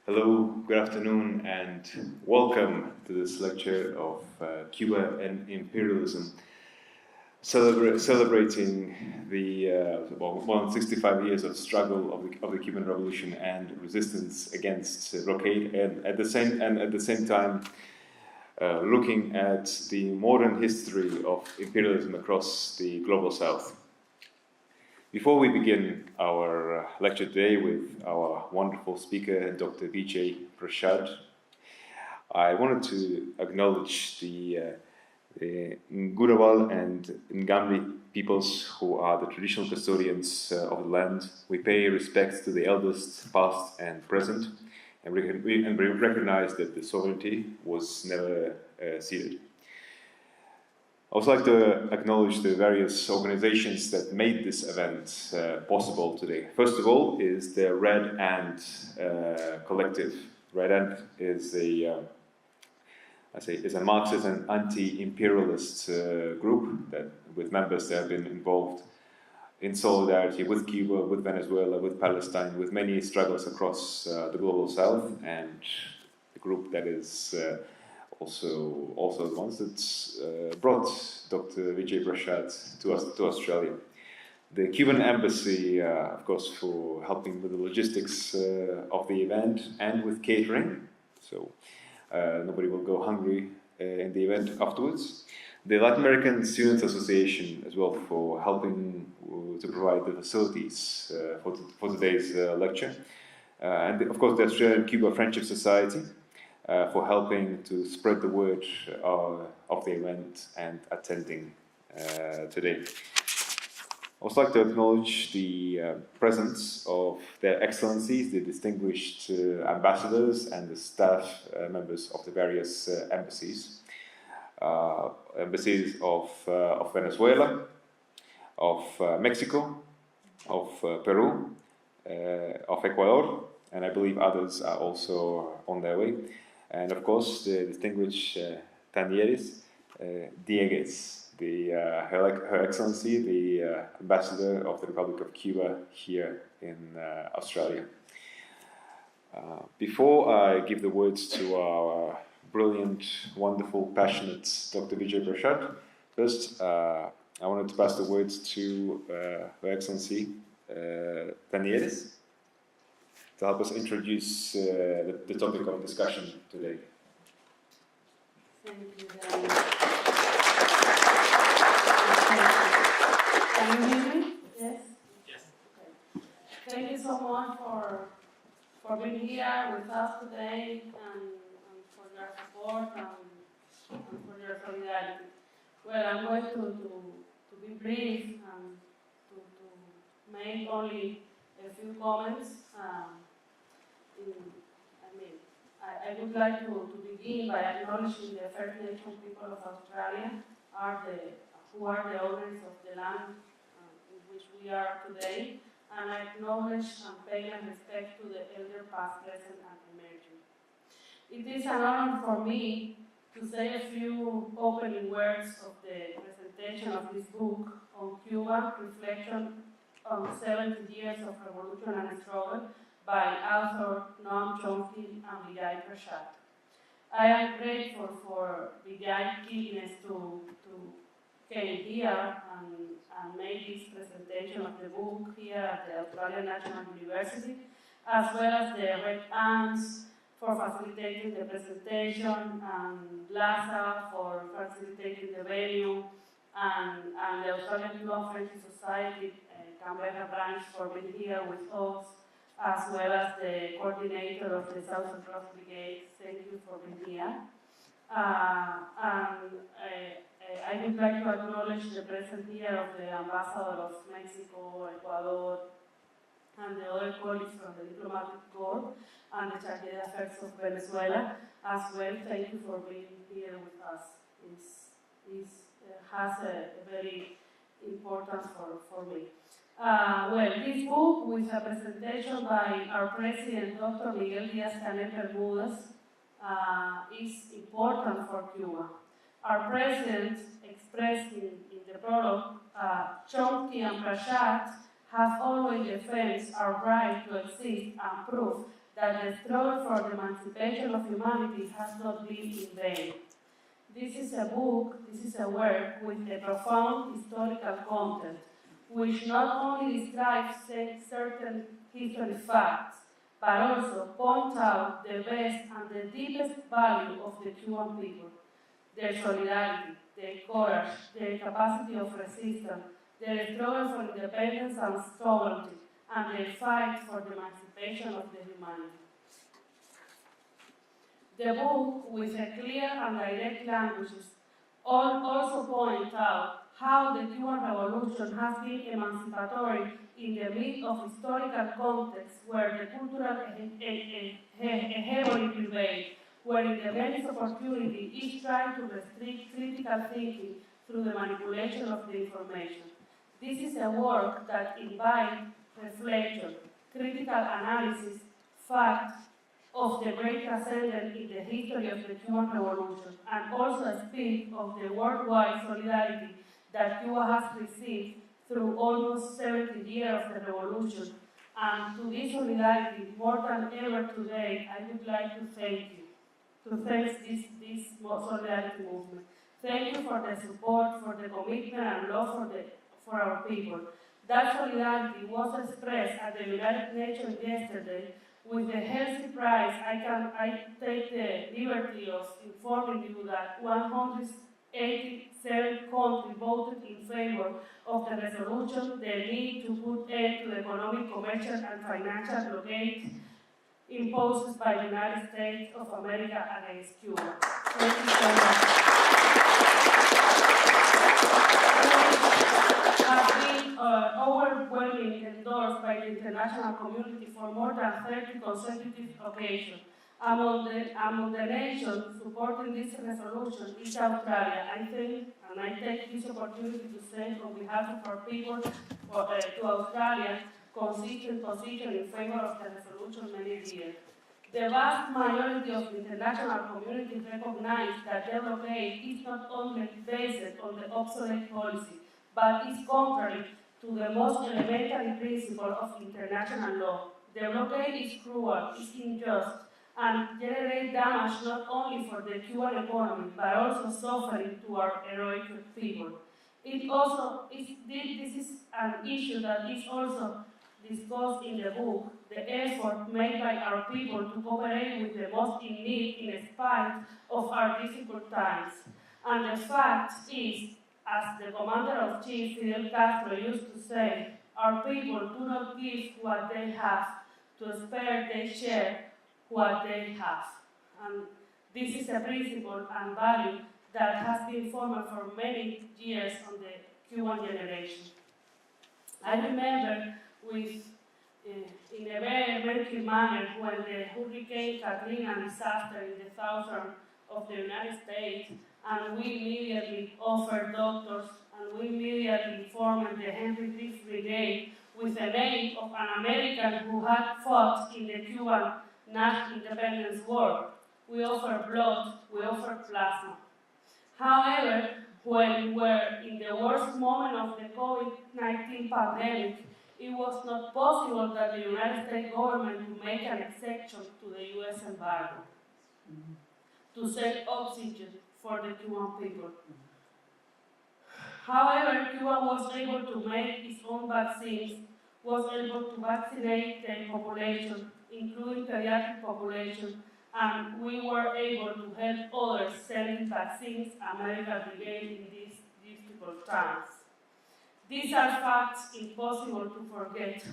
Hello, good afternoon, and welcome to this lecture of Cuba and Imperialism, celebrating the 165 years of struggle of the Cuban Revolution and resistance against blockade, and at the same time looking at the modern history of imperialism across the global South. Before we begin our lecture today with our wonderful speaker, Dr. Vijay Prashad, I wanted to acknowledge the Ngurawal and Ngambi peoples who are the traditional custodians of the land. We pay respects to the elders, past and present, and we recognize that the sovereignty was never ceded. I would like to acknowledge the various organizations that made this event possible today. First of all is the Red Ant Collective. Red Ant is a Marxist and anti-imperialist group that, with members that have been involved in solidarity with Cuba, with Venezuela, with Palestine, with many struggles across the global South, and the group that is also the ones that brought Dr. Vijay Prashad to Australia. The Cuban embassy, of course, for helping with the logistics of the event and with catering, so nobody will go hungry in the event afterwards. The Latin American Students Association as well for helping to provide the facilities for today's lecture. And of course the Australian-Cuba Friendship Society, for helping to spread the word of the event and attending today. I would like to acknowledge the presence of their excellencies, the distinguished ambassadors and the staff members of the various embassies. Embassies of Venezuela, of Mexico, of Peru, of Ecuador, and I believe others are also on their way. And of course, the distinguished Tanieres Dieguez, Her Excellency, the Ambassador of the Republic of Cuba here in Australia. Before I give the words to our brilliant, wonderful, passionate Dr. Vijay Prashad, first I wanted to pass the words to Her Excellency Tanieres, to help us introduce the topic of discussion today. Thank you very much. Can you hear me? Yes? Yes. Okay. Thank you so much for being here with us today and for your support and for your solidarity. Well, I'm going to be brief and to make only a few comments. I would like to begin by acknowledging the First Nation people of Australia who are the owners of the land in which we are today, and I acknowledge and pay my respect to the elder past, present, and emerging. It is an honor for me to say a few opening words of the presentation of this book on Cuba, Reflection on 70 Years of Revolution and Struggle, by author Noam Chomsky and Vijay Prashad. I am grateful for Vijay's keenness to came here and made this presentation of the book here at the Australian National University, as well as the Red Ants for facilitating the presentation, and LASA for facilitating the venue, and the Australian Cuba Friendship Society Canberra branch for being here with us, as well as the coordinator of the Southern Cross Brigade. Thank you for being here. I would like to acknowledge the presence here of the Ambassador of Mexico, Ecuador, and the other colleagues from the Diplomatic Corps and the Charge d'Affaires of Venezuela as well. Thank you for being here with us. It has a very importance for me. Well, this book, with a presentation by our president, Dr. Miguel Díaz-Canel Bermúdez, is important for Cuba. Our president expressed in the prologue, Chomsky and Prashad have always defended our right to exist and prove that the struggle for the emancipation of humanity has not been in vain. This is a book, this is a work with a profound historical content, which not only describes certain history facts, but also points out the best and the deepest value of the Cuban people, their solidarity, their courage, their capacity of resistance, their struggle for independence and sovereignty, and their fight for the emancipation of the humanity. The book, with a clear and direct languages, also points out how the Cuban Revolution has been emancipatory in the midst of historical contexts where the cultural hegemony prevailed, where independence opportunity is trying to restrict critical thinking through the manipulation of the information. This is a work that invites reflection, critical analysis, facts, of the great transcendence in the history of the Cuban Revolution, and also speak of the worldwide solidarity that Cuba has received through almost 70 years of the revolution. And to this solidarity, more than ever today, I would like to thank you, to thank this solidarity movement. Thank you for the support, for the commitment and love for our people. That solidarity was expressed at the United Nations yesterday. With the healthy price, I take the liberty of informing you that 187 countries voted in favor of the resolution, the need to put end to the economic, commercial, and financial blockade imposed by the United States of America against Cuba. Thank you so much. Has been overwhelmingly endorsed by the international community for more than 30 consecutive occasions. Among the nations supporting this resolution is Australia. I think, and I take this opportunity to say on behalf of our people to Australia, consistent position in favor of the resolution many years. The vast majority of the international community recognize that the blockade is not only based on the obsolete policy, but is contrary to the most elementary principle of international law. The blockade is cruel, is unjust, and generates damage not only for the Cuban economy, but also suffering to our heroic people. This is an issue that is also discussed in the book, the effort made by our people to cooperate with the most in need in spite of our difficult times. And the fact is, as the Commander-in-Chief Fidel Castro used to say, our people do not give what they have, to spare they share what they have. And this is a principle and value that has been formed for many years on the Cuban generation. I remember in a very murky manner when the Hurricane Katrina disaster in the southern of the United States, and we immediately offered doctors, and we immediately formed the Henry Griffith Brigade with the name of an American who had fought in the Cuban national independence war. We offered blood, we offered plasma. However, when we were in the worst moment of the COVID-19 pandemic, it was not possible that the United States government would make an exception to the U.S. embargo to send oxygen for the Cuban people. However, Cuba was able to make its own vaccines, was able to vaccinate the population, including pediatric population, and we were able to help others sending vaccines and medical brigade in these difficult times. These are facts impossible to forget,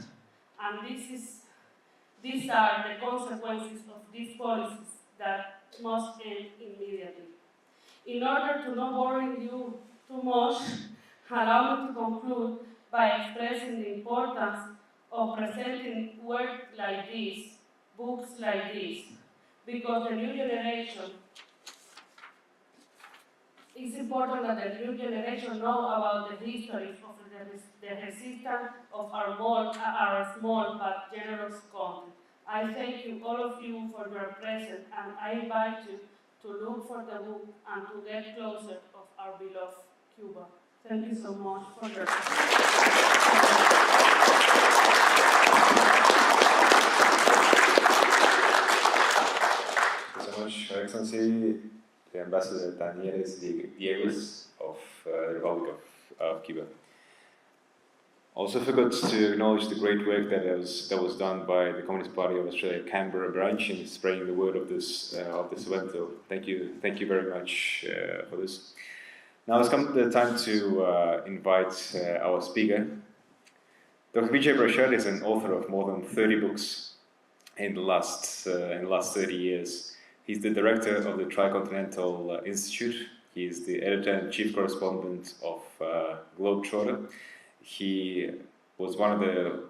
and these are the consequences of these policies that must end immediately. In order to not worry you too much, allow me to conclude by expressing the importance of presenting work like this, books like this, because the new generation, it's important that the new generation know about the history of the resistance of our small but generous country. I thank you, all of you, for your presence, and I invite you to look for the book and to get closer of our beloved Cuba. Thank you so much for your attention. Excellency, the Ambassador Danieles Diegues of the Republic of Cuba. Also forgot to acknowledge the great work that was done by the Communist Party of Australia Canberra branch in spreading the word of this event. So thank you very much for this. Now it's come the time to invite our speaker. Dr. Vijay Prashad is an author of more than 30 books in the last 30 years. He's the director of the Tricontinental Institute. He is the editor and chief correspondent of Globetrotter. He was one of the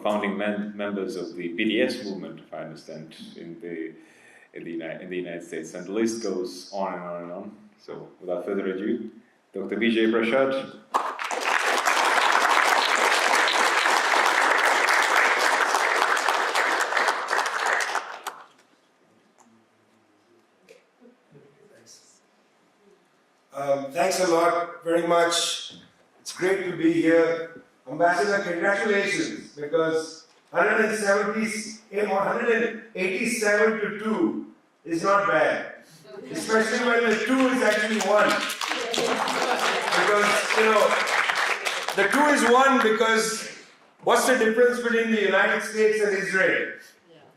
founding members of the BDS movement, if I understand, in the United States, and the list goes on and on and on. So, without further ado, Dr. Vijay Prashad. Thanks a lot, very much. It's great to be here. Ambassador, congratulations, because 187 to 2 is not bad. Especially when the 2 is actually 1. Because, the 2 is 1 because what's the difference between the United States and Israel?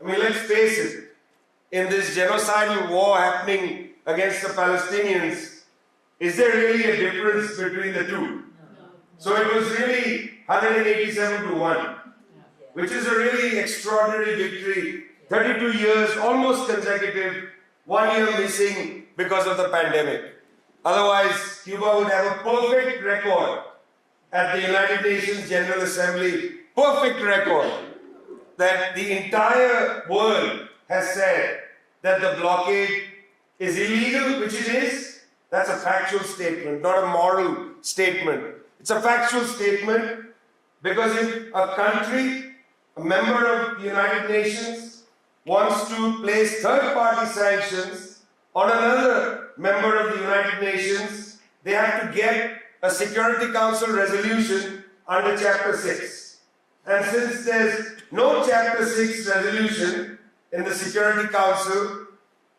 I mean, let's face it. In this genocidal war happening against the Palestinians, is there really a difference between the two? So it was really 187 to 1, which is a really extraordinary victory. 32 years, almost consecutive, 1 year missing because of the pandemic. Otherwise, Cuba would have a perfect record at the United Nations General Assembly, perfect record, that the entire world has said that the blockade is illegal, which it is. That's a factual statement, not a moral statement. It's a factual statement because if a country, a member of the United Nations, wants to place third-party sanctions on another member of the United Nations, they have to get a Security Council resolution under Chapter 6. And since there's no Chapter 6 resolution in the Security Council,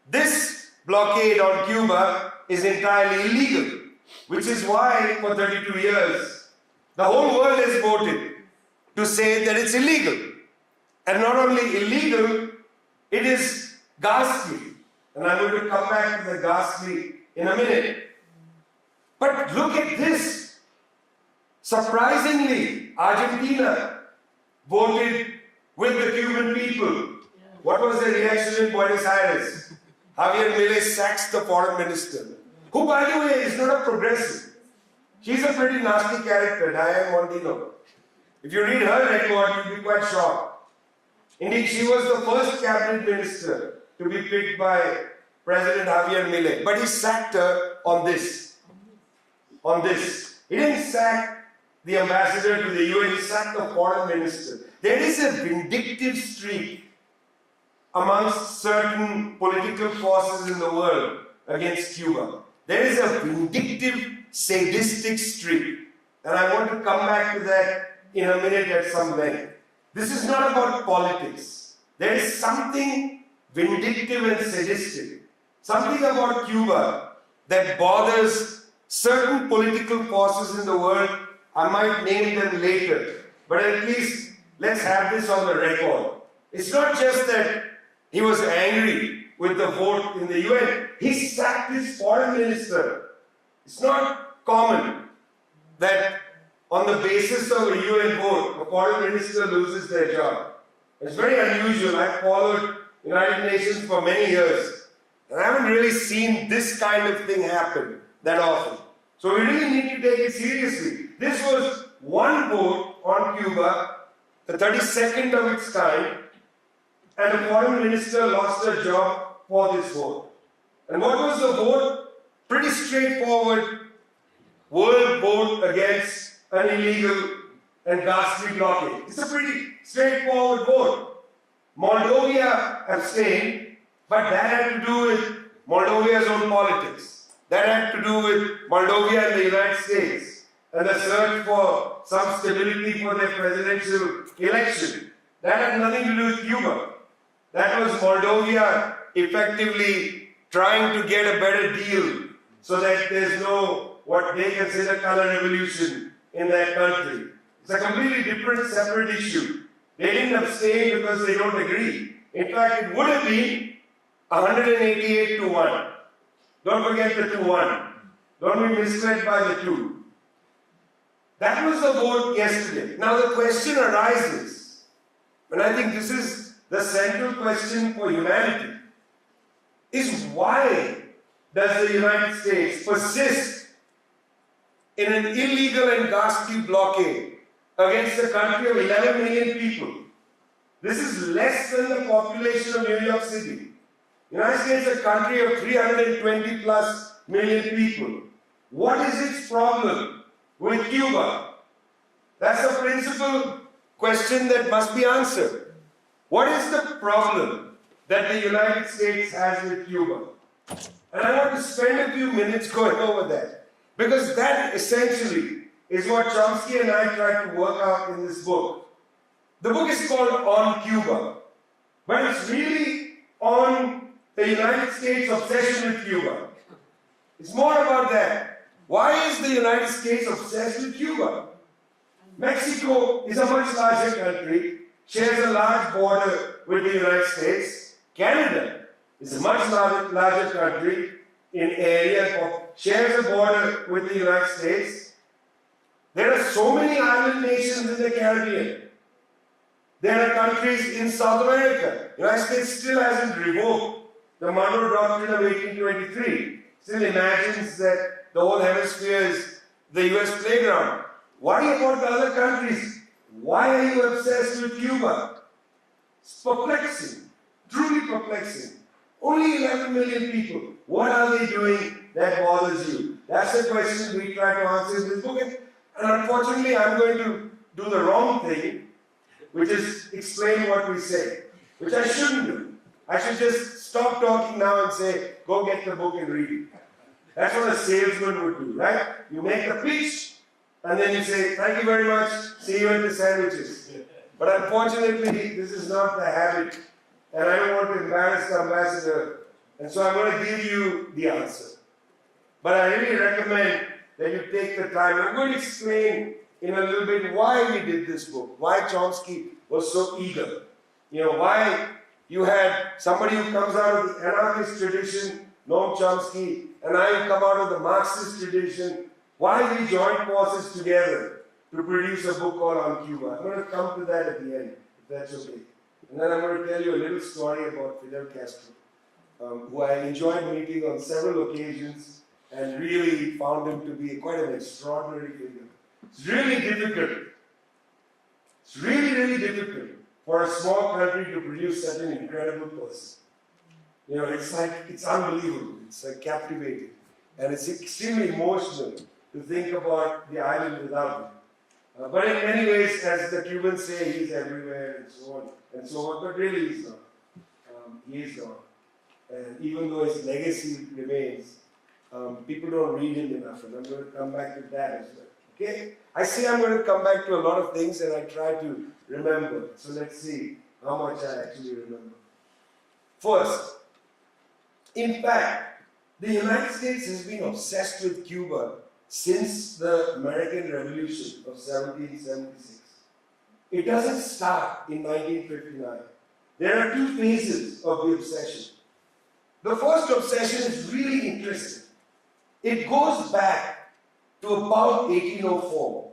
this blockade on Cuba is entirely illegal, which is why for 32 years the whole world has voted to say that it's illegal. And not only illegal, it is ghastly. And I'm going to come back to the ghastly in a minute. But look at this. Surprisingly, Argentina voted with the Cuban people. What was the reaction in Buenos Aires? Javier Milei sacks the foreign minister, who, by the way, is not a progressive. She's a pretty nasty character, Diane Mondino. If you read her record, you'll be quite shocked. Indeed, she was the first cabinet minister to be picked by President Javier Milei. But he sacked her on this. He didn't sack the ambassador to the UN, he sacked the foreign minister. There is a vindictive streak amongst certain political forces in the world against Cuba. There is a vindictive, sadistic streak. And I want to come back to that in a minute at some length. This is not about politics. There is something vindictive and sadistic. Something about Cuba that bothers certain political forces in the world. I might name them later. But at least let's have this on the record. It's not just that he was angry with the vote in the UN. He sacked his foreign minister. It's not common that on the basis of a UN vote, a foreign minister loses their job. It's very unusual. I've followed United Nations for many years, and I haven't really seen this kind of thing happen that often. So we really need to take it seriously. This was one vote on Cuba, the 32nd of its kind, and the foreign minister lost her job for this vote. And what was the vote? Pretty straightforward world vote against an illegal and ghastly blockade. It's a pretty straightforward vote. Moldova abstained, but that had to do with Moldova's own politics. That had to do with Moldova and the United States and the search for some stability for their presidential election. That had nothing to do with Cuba. That was Moldova effectively trying to get a better deal so that there's no what they consider color revolution in that country. It's a completely different, separate issue. They didn't abstain because they don't agree. In fact, it would have been 188 to 1. Don't forget the 2-1. Don't be misled by the 2. That was the vote yesterday. Now the question arises, and I think this is the central question for humanity, is why does the United States persist in an illegal and ghastly blockade against a country of 11 million people? This is less than the population of New York City. The United States is a country of 320 plus million people. What is its problem with Cuba? That's the principal question that must be answered. What is the problem that the United States has with Cuba? And I want to spend a few minutes going over that, because that essentially is what Chomsky and I tried to work out in this book. The book is called On Cuba, but it's really on the United States' obsession with Cuba. It's more about that. Why is the United States obsessed with Cuba? Mexico is a much larger country, shares a large border with the United States. Canada is a much larger country in area, shares a border with the United States. There are so many island nations in the Caribbean. There are countries in South America. The United States still hasn't revoked the Monroe Doctrine of 1823. Still imagines that the whole hemisphere is the US playground. Worry about the other countries. Why are you obsessed with Cuba? It's perplexing, truly perplexing. Only 11 million people. What are they doing that bothers you? That's the question we try to answer in this book. And unfortunately, I'm going to do the wrong thing, which is explain what we say, which I shouldn't do. I should just stop talking now and say, go get the book and read it. That's what a salesman would do, right? You make the pitch, and then you say, thank you very much, see you at the sandwiches. But unfortunately, this is not the habit, and I don't want to embarrass the ambassador, and so I'm going to give you the answer. But I really recommend that you take the time. I'm going to explain in a little bit why we did this book, why Chomsky was so eager. You know, why you had somebody who comes out of the anarchist tradition, Noam Chomsky, and I who come out of the Marxist tradition, why we joined forces together to produce a book called On Cuba. I'm going to come to that at the end, if that's okay. And then I'm going to tell you a little story about Fidel Castro, who I enjoyed meeting on several occasions and really found him to be quite an extraordinary figure. It's really difficult. It's really, really difficult for a small country to produce such an incredible person. You know, it's like, it's unbelievable. It's like captivating. And it's extremely emotional to think about the island without him. But in many ways, as the Cubans say, he's everywhere and so on and so on. But really, he's not. He is not. And even though his legacy remains, people don't read him enough. And I'm going to come back to that as well. Okay? I say I'm going to come back to a lot of things and I try to remember. So let's see how much I actually remember. First, in fact, the United States has been obsessed with Cuba since the American Revolution of 1776. It doesn't start in 1959. There are two phases of the obsession. The first obsession is really interesting. It goes back to about 1804,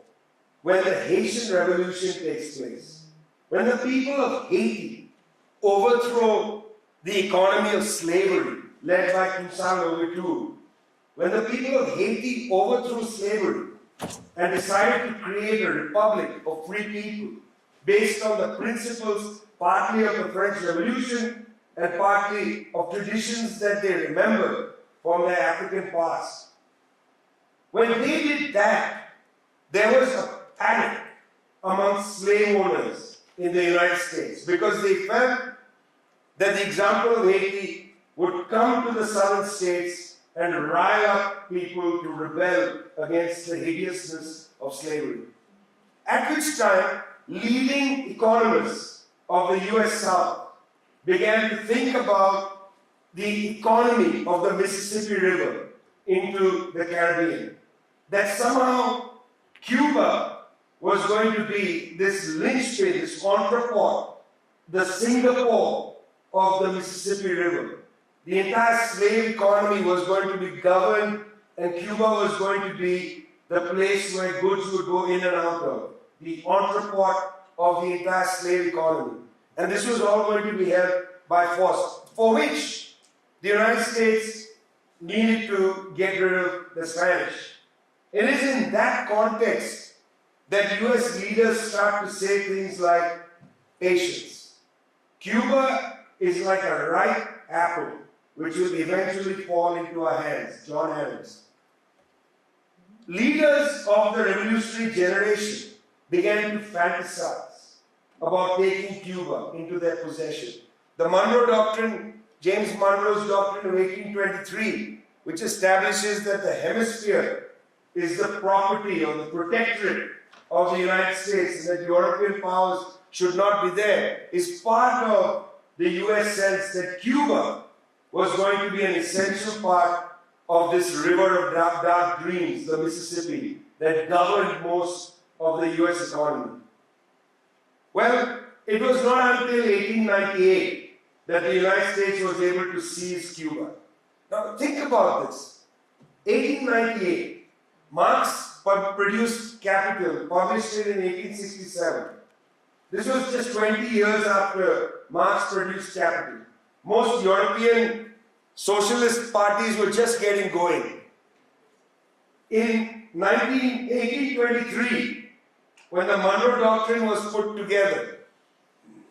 when the Haitian Revolution takes place. When the people of Haiti overthrow the economy of slavery led by Toussaint Louverture. When the people of Haiti overthrew slavery and decided to create a republic of free people based on the principles partly of the French Revolution and partly of traditions that they remember from their African past. When they did that, there was a panic amongst slave owners in the United States because they felt that the example of Haiti would come to the southern states and rile up people to rebel against the hideousness of slavery. At which time, leading economists of the US South began to think about the economy of the Mississippi River into the Caribbean. That somehow Cuba was going to be this linchpin, this entrepot, the Singapore of the Mississippi River. The entire slave economy was going to be governed, and Cuba was going to be the place where goods would go in and out of. The entrepot of the entire slave economy. And this was all going to be held by force, for which the United States needed to get rid of the Spanish. It is in that context that US leaders start to say things like patience. Cuba is like a ripe apple which will eventually fall into our hands. John Adams. Leaders of the revolutionary generation began to fantasize about taking Cuba into their possession. The Monroe Doctrine, James Monroe's Doctrine of 1823, which establishes that the hemisphere is the property or the protectorate of the United States and that European powers should not be there, is part of the US sense that Cuba was going to be an essential part of this river of dark dreams, the Mississippi, that governed most of the US economy. Well, it was not until 1898 that the United States was able to seize Cuba. Now think about this. 1898, Marx produced Capital, published it in 1867. This was just 20 years after Marx produced Capital. Most European socialist parties were just getting going. In 1823, when the Monroe Doctrine was put together,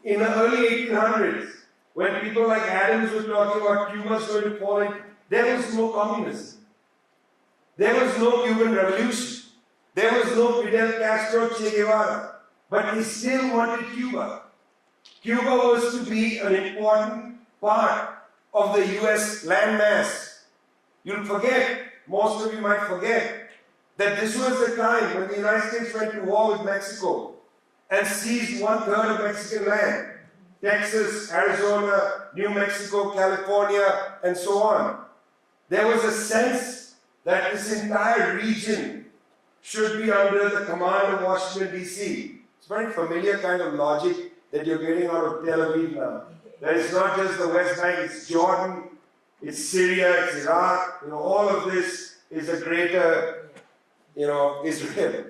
in the early 1800s, when people like Adams were talking about Cuba's going to fall in, there was no communism. There was no Cuban Revolution. There was no Fidel Castro, Che Guevara. But he still wanted Cuba. Cuba was to be an important part of the US landmass. You'll forget, most of you might forget, that this was the time when the United States went to war with Mexico and seized 1/3 of Mexican land. Texas, Arizona, New Mexico, California, and so on. There was a sense that this entire region should be under the command of Washington, D.C. It's a very familiar kind of logic that you're getting out of Tel Aviv now. That it's not just the West Bank, it's Jordan, it's Syria, it's Iraq. All of this is a greater, Israel.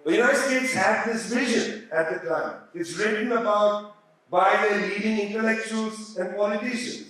The United States had this vision at the time. It's written about by their leading intellectuals and politicians.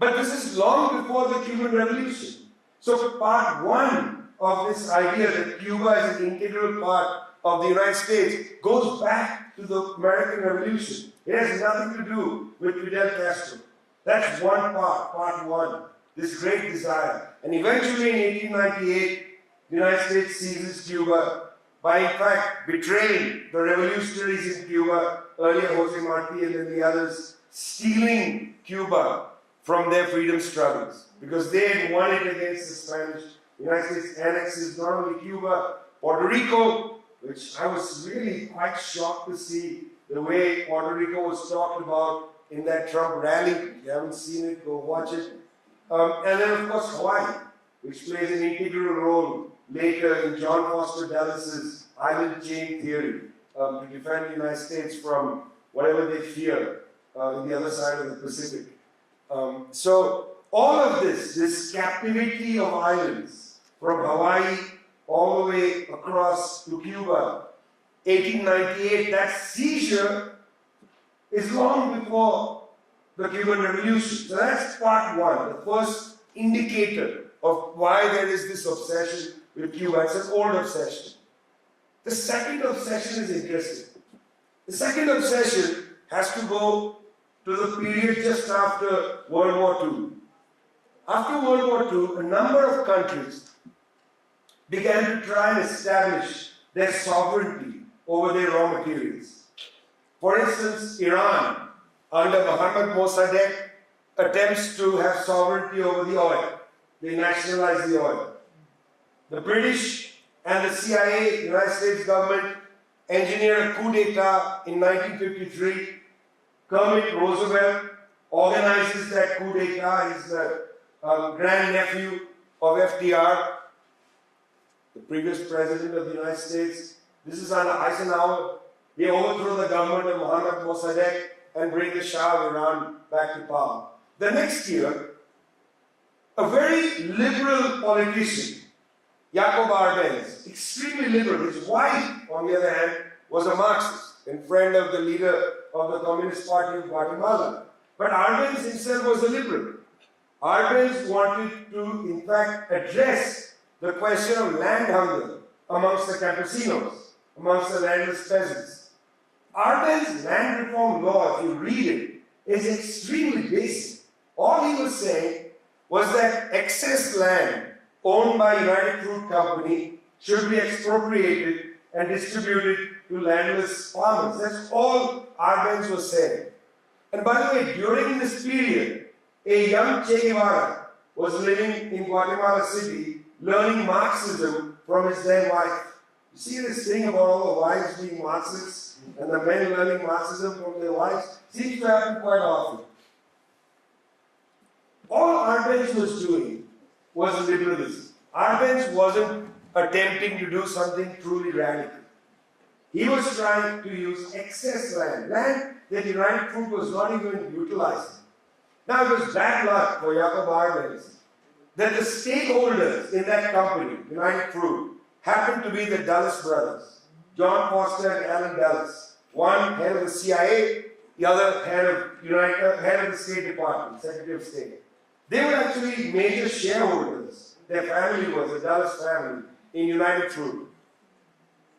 But this is long before the Cuban Revolution. So part one of this idea that Cuba is an integral part of the United States goes back to the American Revolution. It has nothing to do with Fidel Castro. That's one part one, this great desire. And eventually in 1898, the United States seizes Cuba by in fact betraying the revolutionaries in Cuba, earlier Jose Marti and then the others, stealing Cuba from their freedom struggles. Because they had won it against the Spanish. The United States annexes not only Cuba, Puerto Rico, which I was really quite shocked to see the way Puerto Rico was talked about in that Trump rally. If you haven't seen it, go watch it. And then of course Hawaii, which plays an integral role later in John Foster Dulles' island chain theory to defend the United States from whatever they fear on the other side of the Pacific. So all of this captivity of islands from Hawaii all the way across to Cuba, 1898, that seizure is long before the Cuban Revolution. So that's part one, the first indicator of why there is this obsession with Cuba. It's an old obsession. The second obsession is interesting. The second obsession has to go to the period just after World War II. After World War II, a number of countries began to try and establish their sovereignty over their raw materials. For instance, Iran, under Mohammad Mossadegh, attempts to have sovereignty over the oil. They nationalize the oil. The British and the CIA, the United States government, engineered a coup d'etat in 1953. Kermit Roosevelt organizes that coup d'etat. He's the grandnephew of FDR, the previous president of the United States. This is under Eisenhower. They overthrow the government of Mohammad Mossadegh and bring the Shah of Iran back to power. The next year, a very liberal politician, Jacob Arbenz, extremely liberal. His wife, on the other hand, was a Marxist and friend of the leader of the Communist Party of Guatemala. But Arbenz himself was a liberal. Arbenz wanted to, in fact, address the question of land hunger amongst the campesinos, amongst the landless peasants. Arbenz land reform law, if you read it, is extremely basic. All he was saying was that excess land owned by United Fruit Company should be expropriated and distributed to landless farmers. That's all Arbenz was saying. And by the way, during this period, a young Che Guevara was living in Guatemala City, learning Marxism from his then wife. You see this thing about all the wives being Marxists and the men learning Marxism from their wives? Seems to happen quite often. All Arbenz was doing was liberalism. Arbenz wasn't attempting to do something truly radical. He was trying to use excess land, land that United Fruit was not even utilizing. Now it was bad luck for Jacob Arbenz that the stakeholders in that company, United Fruit, happened to be the Dulles brothers, John Foster and Allen Dulles. One head of the CIA, the other head of the State Department, Secretary of State. They were actually major shareholders. Their family was the Dulles family in United Fruit.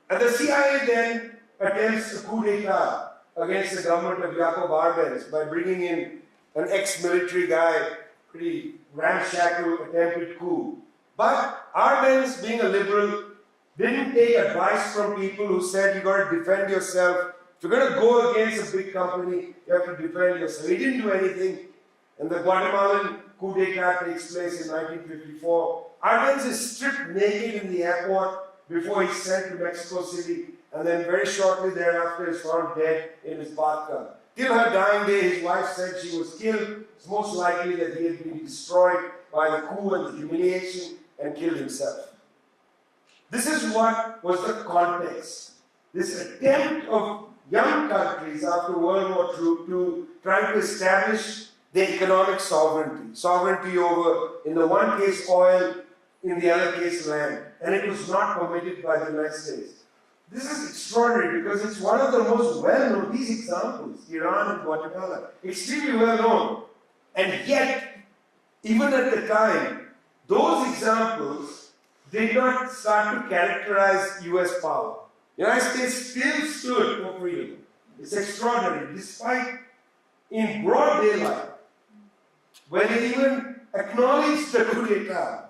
And the CIA then attempts a coup d'etat against the government of Jacob Arbenz by bringing in an ex-military guy, pretty ramshackle attempted coup. But Arbenz, being a liberal, didn't take advice from people who said you got to defend yourself. If you're going to go against a big company, you have to defend yourself. He didn't do anything. And the Guatemalan coup d'etat takes place in 1954. Arbenz is stripped naked in the airport before he's sent to Mexico City, and then very shortly thereafter is found dead in his bathtub. Till her dying day, his wife said she was killed. It's most likely that he had been destroyed by the coup and the humiliation and killed himself. This is what was the context. This attempt of young countries after World War II to try to establish their economic sovereignty. Sovereignty over, in the one case, oil, in the other case, land. And it was not permitted by the United States. This is extraordinary because it's one of the most well-known, these examples, Iran and Guatemala, extremely well-known. And yet, even at the time, those examples did not start to characterize US power. The United States still stood for freedom. It's extraordinary, despite in broad daylight, when they even acknowledged the coup d'etat,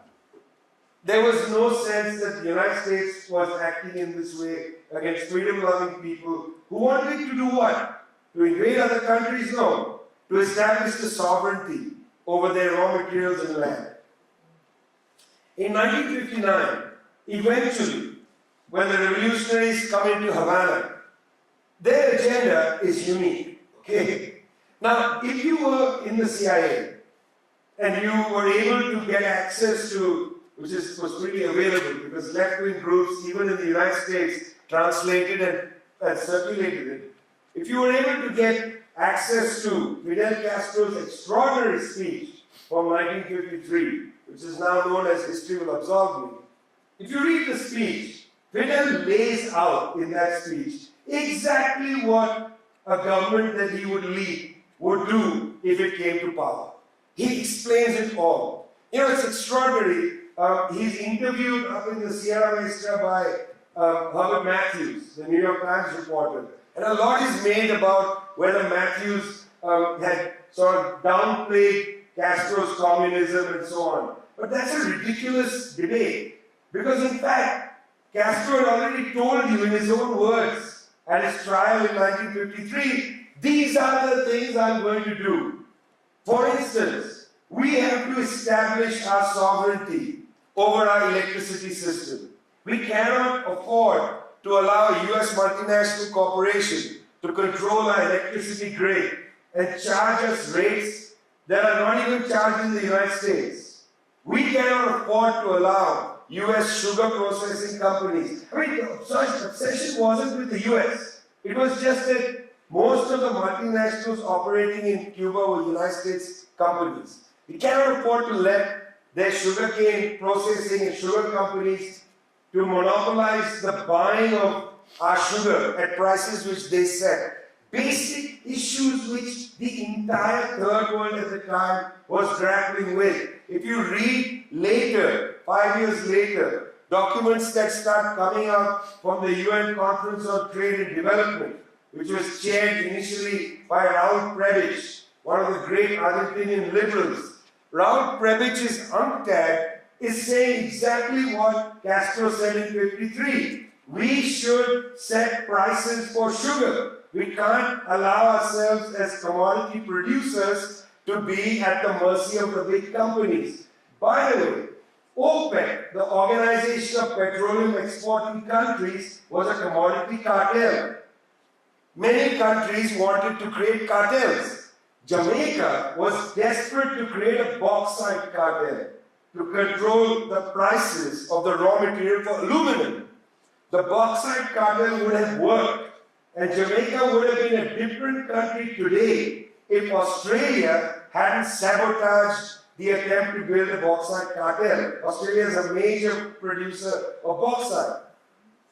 there was no sense that the United States was acting in this way against freedom-loving people who wanted to do what? To invade other countries? No. To establish the sovereignty over their raw materials and land. In 1959, eventually, when the revolutionaries come into Havana, their agenda is unique. Okay? Now, if you were in the CIA and you were able to get access to, which was freely available because left-wing groups, even in the United States, translated and circulated it. If you were able to get access to Fidel Castro's extraordinary speech from 1953, which is now known as History Will Absolve Me, if you read the speech, Fidel lays out in that speech exactly what a government that he would lead would do if it came to power. He explains it all. You know, it's extraordinary. He's interviewed up in the Sierra Maestra by Herbert Matthews, the New York Times reporter. And a lot is made about whether Matthews had sort of downplayed Castro's communism and so on. But that's a ridiculous debate. Because in fact, Castro had already told you in his own words at his trial in 1953, these are the things I'm going to do. For instance, we have to establish our sovereignty over our electricity system. We cannot afford to allow a US multinational corporation to control our electricity grid and charge us rates that are not even charged in the United States. We cannot afford to allow US sugar processing companies. I mean, the obsession wasn't with the US. It was just that most of the multinationals operating in Cuba were United States companies. We cannot afford to let their sugarcane processing and sugar companies to monopolize the buying of our sugar at prices which they set. Basic issues which the entire third world at the time was grappling with. If you read later, 5 years later, documents that start coming out from the UN Conference on Trade and Development, which was chaired initially by Raul Prebisch, one of the great Argentinian liberals. Raul Prebisch's UNCTAD is saying exactly what Castro said in 1953. We should set prices for sugar. We can't allow ourselves as commodity producers to be at the mercy of the big companies. By the way, OPEC, the Organization of Petroleum Exporting Countries, was a commodity cartel. Many countries wanted to create cartels. Jamaica was desperate to create a bauxite cartel to control the prices of the raw material for aluminum. The bauxite cartel would have worked, and Jamaica would have been a different country today if Australia hadn't sabotaged the attempt to build a bauxite cartel. Australia is a major producer of bauxite.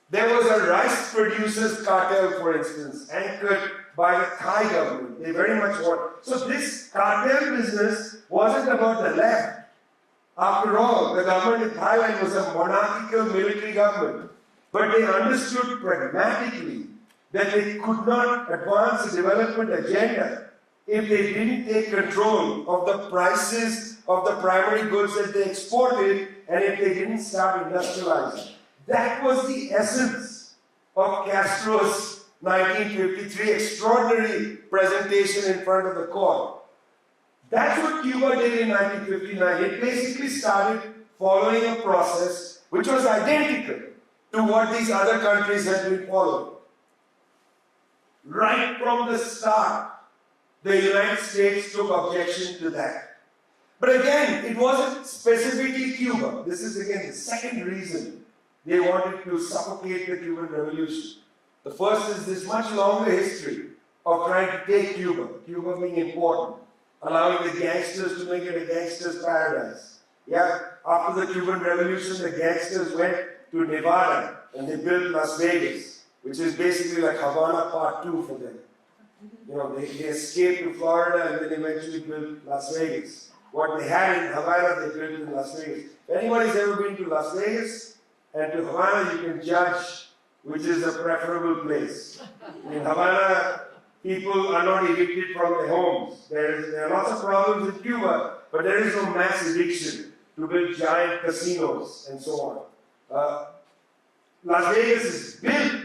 There was a rice producers cartel, for instance, anchored by the Thai government. They very much want. So this cartel business wasn't about the left. After all, the government in Thailand was a monarchical military government. But they understood pragmatically that they could not advance a development agenda if they didn't take control of the prices of the primary goods that they exported and if they didn't start industrializing. That was the essence of Castro's 1953 extraordinary presentation in front of the court. That's what Cuba did in 1959. It basically started following a process which was identical to what these other countries had been following. Right from the start, the United States took objection to that. But again, it wasn't specifically Cuba. This is again the second reason they wanted to suffocate the Cuban Revolution. The first is this much longer history of trying to take Cuba, Cuba being important, allowing the gangsters to make it a gangster's paradise. Yeah, after the Cuban Revolution, the gangsters went to Nevada and they built Las Vegas, which is basically like Havana Part 2 for them. You know, they escaped to Florida and then eventually built Las Vegas. What they had in Havana, they built in Las Vegas. If anybody's ever been to Las Vegas and to Havana, you can judge which is a preferable place. In Havana, people are not evicted from their homes. There are lots of problems in Cuba, but there is no mass eviction to build giant casinos and so on. Las Vegas is built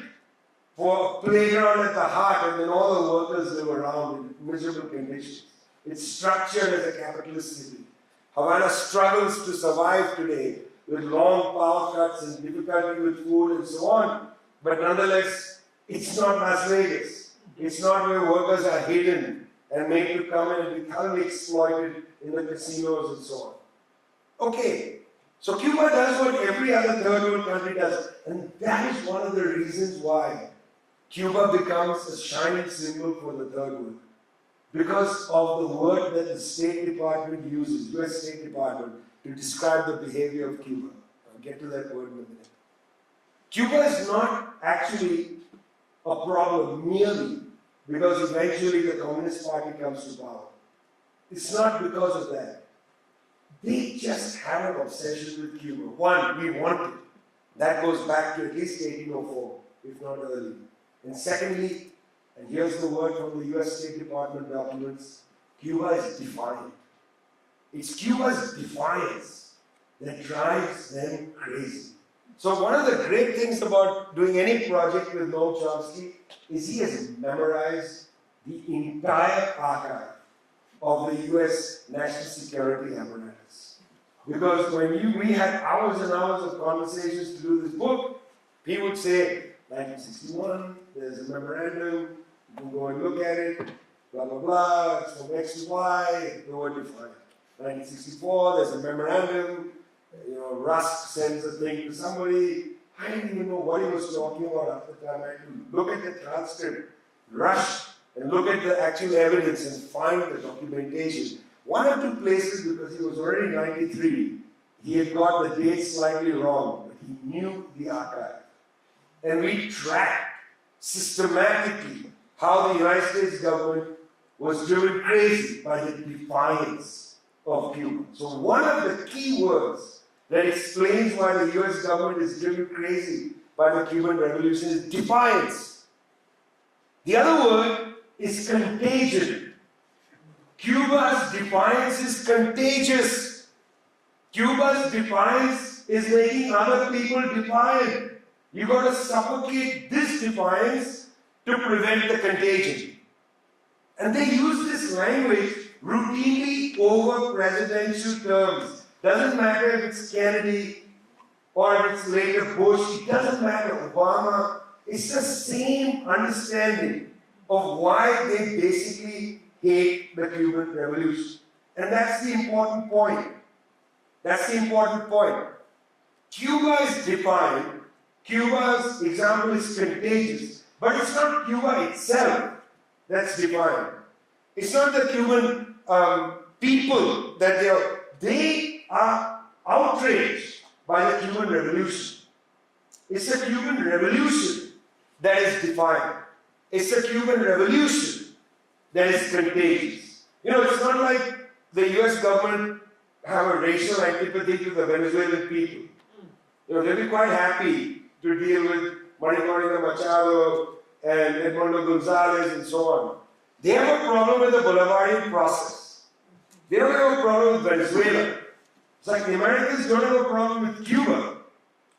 for a playground at the heart, and then all the workers live around in miserable conditions. It's structured as a capitalist city. Havana struggles to survive today with long power cuts and difficulty with food and so on. But nonetheless, it's not Las Vegas. It's not where workers are hidden and made to come in and be thoroughly exploited in the casinos and so on. Okay, so Cuba does what every other third world country does. And that is one of the reasons why Cuba becomes a shining symbol for the third world. Because of the word that the State Department uses, US State Department, to describe the behavior of Cuba. I'll get to that word in a minute. Cuba is not actually a problem merely because eventually the Communist Party comes to power. It's not because of that. They just have an obsession with Cuba. One, we want it. That goes back to at least 1804, if not earlier. And secondly, and here's the word from the US State Department documents, Cuba is defiant. It's Cuba's defiance that drives them crazy. So one of the great things about doing any project with Noam Chomsky is he has memorized the entire archive of the US national security apparatus. Because when we had hours and hours of conversations to do this book, he would say, 1961, there's a memorandum, you can go and look at it. blah blah blah, it's from X to Y, no one defined. 1964, there's a memorandum, Rusk sends a thing to somebody. I didn't even know what he was talking about at the time. I had to look at the transcript, rush, and look at the actual evidence and find the documentation. One or two places, because he was already 93, he had got the dates slightly wrong, but he knew the archive. And we tracked systematically how the United States government was driven crazy by the defiance of Cuba. So one of the key words that explains why the US government is driven crazy by the Cuban Revolution is defiance. The other word is contagion. Cuba's defiance is contagious. Cuba's defiance is making other people defiant. You've got to suffocate this defiance to prevent the contagion. And they use this language routinely over presidential terms. Doesn't matter if it's Kennedy or if it's later Bush, it doesn't matter, Obama. It's the same understanding of why they basically hate the Cuban Revolution. And that's the important point. That's the important point. Cuba is defined. Cuba's example is contagious. But it's not Cuba itself that's defined. It's not the Cuban people that they are outraged by the Cuban Revolution. It's the Cuban Revolution that is defined. It's the Cuban Revolution that is contagious. It's not like the US government have a racial antipathy to the Venezuelan people. They'll be quite happy to deal with Maricorina Machado and Edmundo Gonzalez and so on. They have a problem with the Bolivarian process. They don't have a problem with Venezuela. It's like the Americans don't have a problem with Cuba.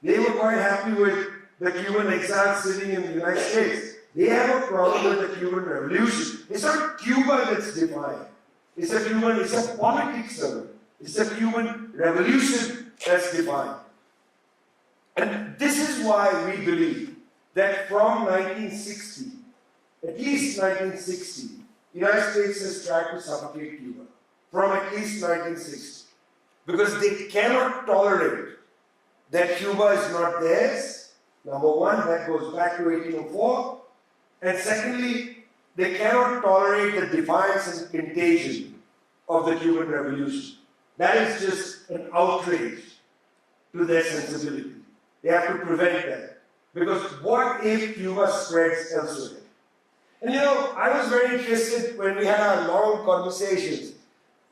They were quite happy with the Cuban exiles sitting in the United States. They have a problem with the Cuban Revolution. It's not Cuba that's defined. It's a politics of it. It's the Cuban Revolution that's defined. And this is why we believe that from 1960, at least 1960, the United States has tried to suffocate Cuba. From at least 1960. Because they cannot tolerate that Cuba is not theirs. Number one, that goes back to 1804. And secondly, they cannot tolerate the defiance and contagion of the Cuban Revolution. That is just an outrage to their sensibility. They have to prevent that. Because what if Cuba spreads elsewhere? And I was very interested when we had our long conversations.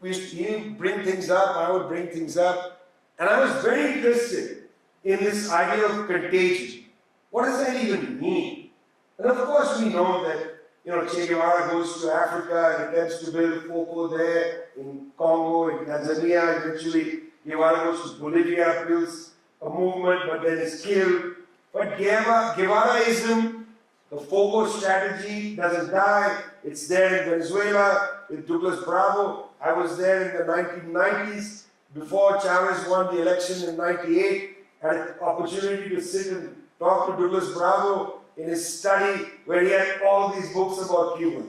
You bring things up, I would bring things up. And I was very interested in this idea of contagion. What does that even mean? And of course we know that Che Guevara goes to Africa and attempts to build a FOCO there, in Congo, in Tanzania. Eventually Guevara goes to Bolivia, builds a movement, but then is killed. But Guevaraism, the FOCO strategy, doesn't die. It's there in Venezuela with Douglas Bravo. I was there in the 1990s, before Chavez won the election in 98. Had an opportunity to sit and talk to Douglas Bravo in his study where he had all these books about Cuba.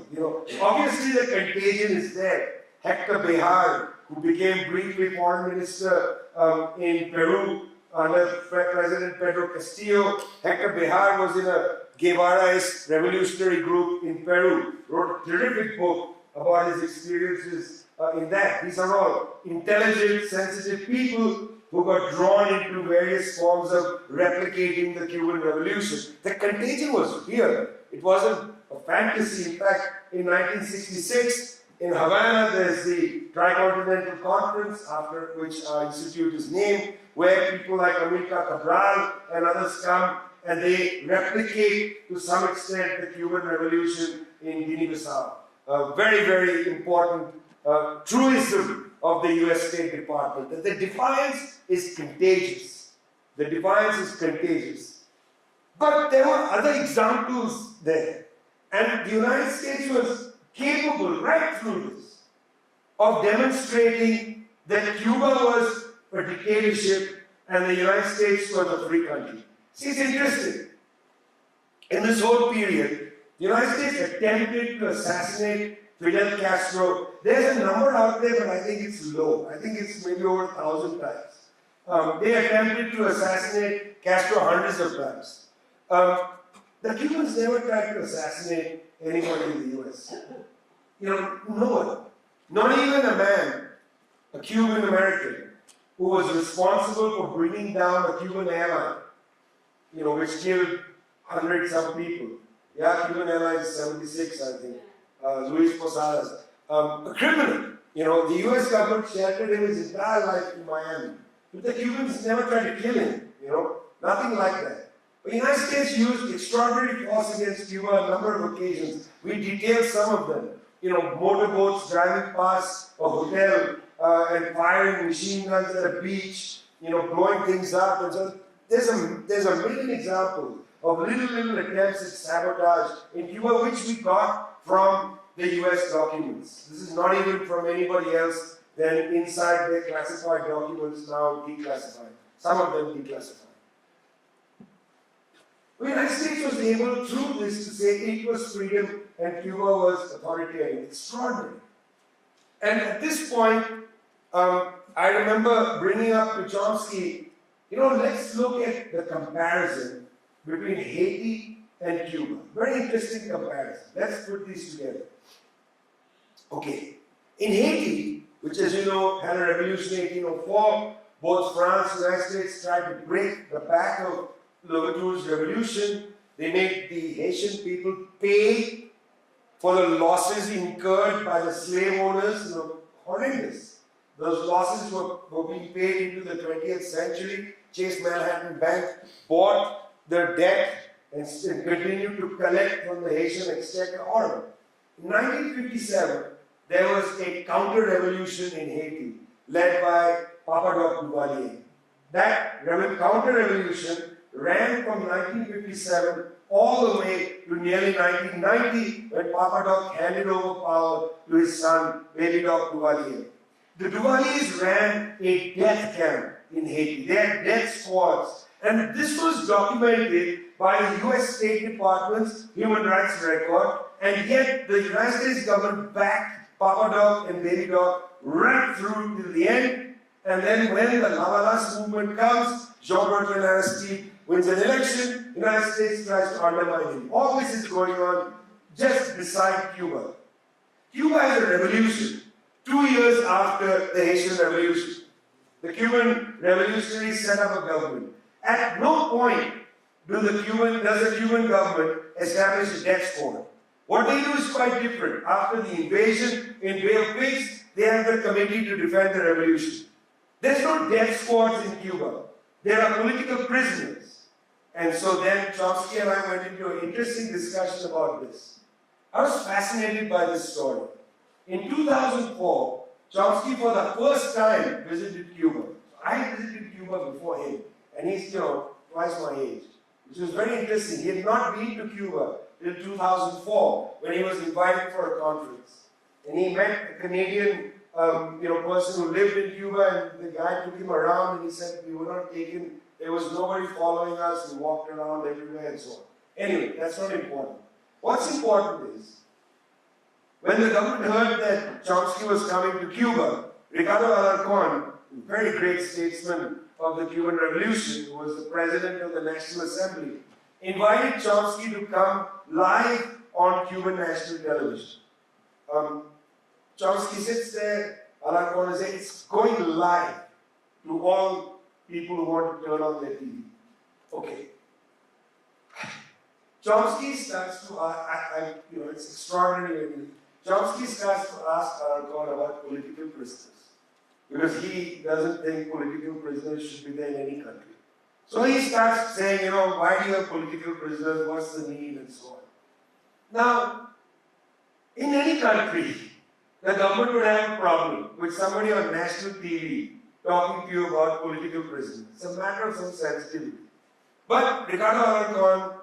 Obviously the contagion is there. Hector Bejar, who became briefly foreign minister in Peru under President Pedro Castillo. Hector Bejar was in a Guevaraist revolutionary group in Peru. Wrote a terrific book about his experiences in that. These are all intelligent, sensitive people who got drawn into various forms of replicating the Cuban Revolution. The contagion was real. It wasn't a fantasy. In fact, in 1966, in Havana, there's the Tricontinental Conference, after which our institute is named, where people like Amilcar Cabral and others come and they replicate to some extent the Cuban Revolution in Guinea-Bissau. A very, very important truism of the US State Department, that the defiance is contagious. The defiance is contagious. But there were other examples there. And the United States was capable, right through this, of demonstrating that Cuba was a dictatorship and the United States was a free country. See, it's interesting. In this whole period, the United States attempted to assassinate Fidel Castro. There's a number out there, but I think it's low. I think it's maybe over 1,000 times. They attempted to assassinate Castro hundreds of times. The Cubans never tried to assassinate anybody in the US. No one. Not even a man, a Cuban American, who was responsible for bringing down a Cuban airline, which killed 100-some people. Yeah, Cuban Airlines 76, I think. Luis Posadas. A criminal. The US government sheltered him his entire life in Miami. But the Cubans never tried to kill him. Nothing like that. The United States used extraordinary force against Cuba on a number of occasions. We detailed some of them. Motorboats driving past a hotel and firing machine guns at a beach, blowing things up. And so there's a million examples of little attempts at sabotage in Cuba, which we got from the US documents. This is not even from anybody else than inside their classified documents, now declassified. Some of them declassified. The United States was able, through this, to say it was freedom and Cuba was authoritarian. Extraordinary. And at this point, I remember bringing up to Chomsky, let's look at the comparison between Haiti and Cuba. Very interesting comparison. Let's put these together. Okay. In Haiti, which as you know had a revolution in 1804, both France and the United States tried to break the back of Louverture's revolution. They made the Haitian people pay for the losses incurred by the slave owners. Horrendous. Those losses were being paid into the 20th century. Chase Manhattan Bank bought their debt and continued to collect from the Haitian exchequer. Horrible. In 1957, there was a counter-revolution in Haiti led by Papa Doc Duvalier. That counter-revolution ran from 1957 all the way to nearly 1990 when Papa Doc handed over power to his son, Baby Doc Duvalier. The Duvaliers ran a death camp in Haiti. They had death squads. And this was documented by the US State Department's Human Rights Record, and yet the United States government backed Papa Doc and Baby Doc right through till the end. And then when the Lavalas movement comes, Jean-Bertrand Aristide wins an election, the United States tries to undermine him. All this is going on just beside Cuba. Cuba has a revolution 2 years after the Haitian Revolution. The Cuban revolutionaries set up a government. At no point does the Cuban government establish a death squad. What they do is quite different. After the invasion in Bay of Pigs, they have the committee to defend the revolution. There's no death squads in Cuba. There are political prisoners. And so then Chomsky and I went into an interesting discussion about this. I was fascinated by this story. In 2004, Chomsky for the first time visited Cuba. I visited Cuba before him, and he's, twice my age, which was very interesting. He had not been to Cuba till 2004 when he was invited for a conference. And he met a Canadian person who lived in Cuba, and the guy took him around and he said, we were not taken, there was nobody following us, we walked around everywhere and so on. Anyway, that's not important. What's important is, when the government heard that Chomsky was coming to Cuba, Ricardo Alarcón, a very great statesman of the Cuban Revolution, who was the president of the National Assembly, invited Chomsky to come live on Cuban national television. Chomsky sits there, Alarcón says, it's going live to all people who want to turn on their TV. Okay. Chomsky starts to, it's extraordinary. Chomsky starts to ask Alarcón about political prisoners, because he doesn't think political prisoners should be there in any country. So he starts saying, why do you have political prisoners, what's the need, and so on. Now, in any country, the government would have a problem with somebody on national TV talking to you about political prisoners. It's a matter of some sensitivity. But Ricardo Alarcón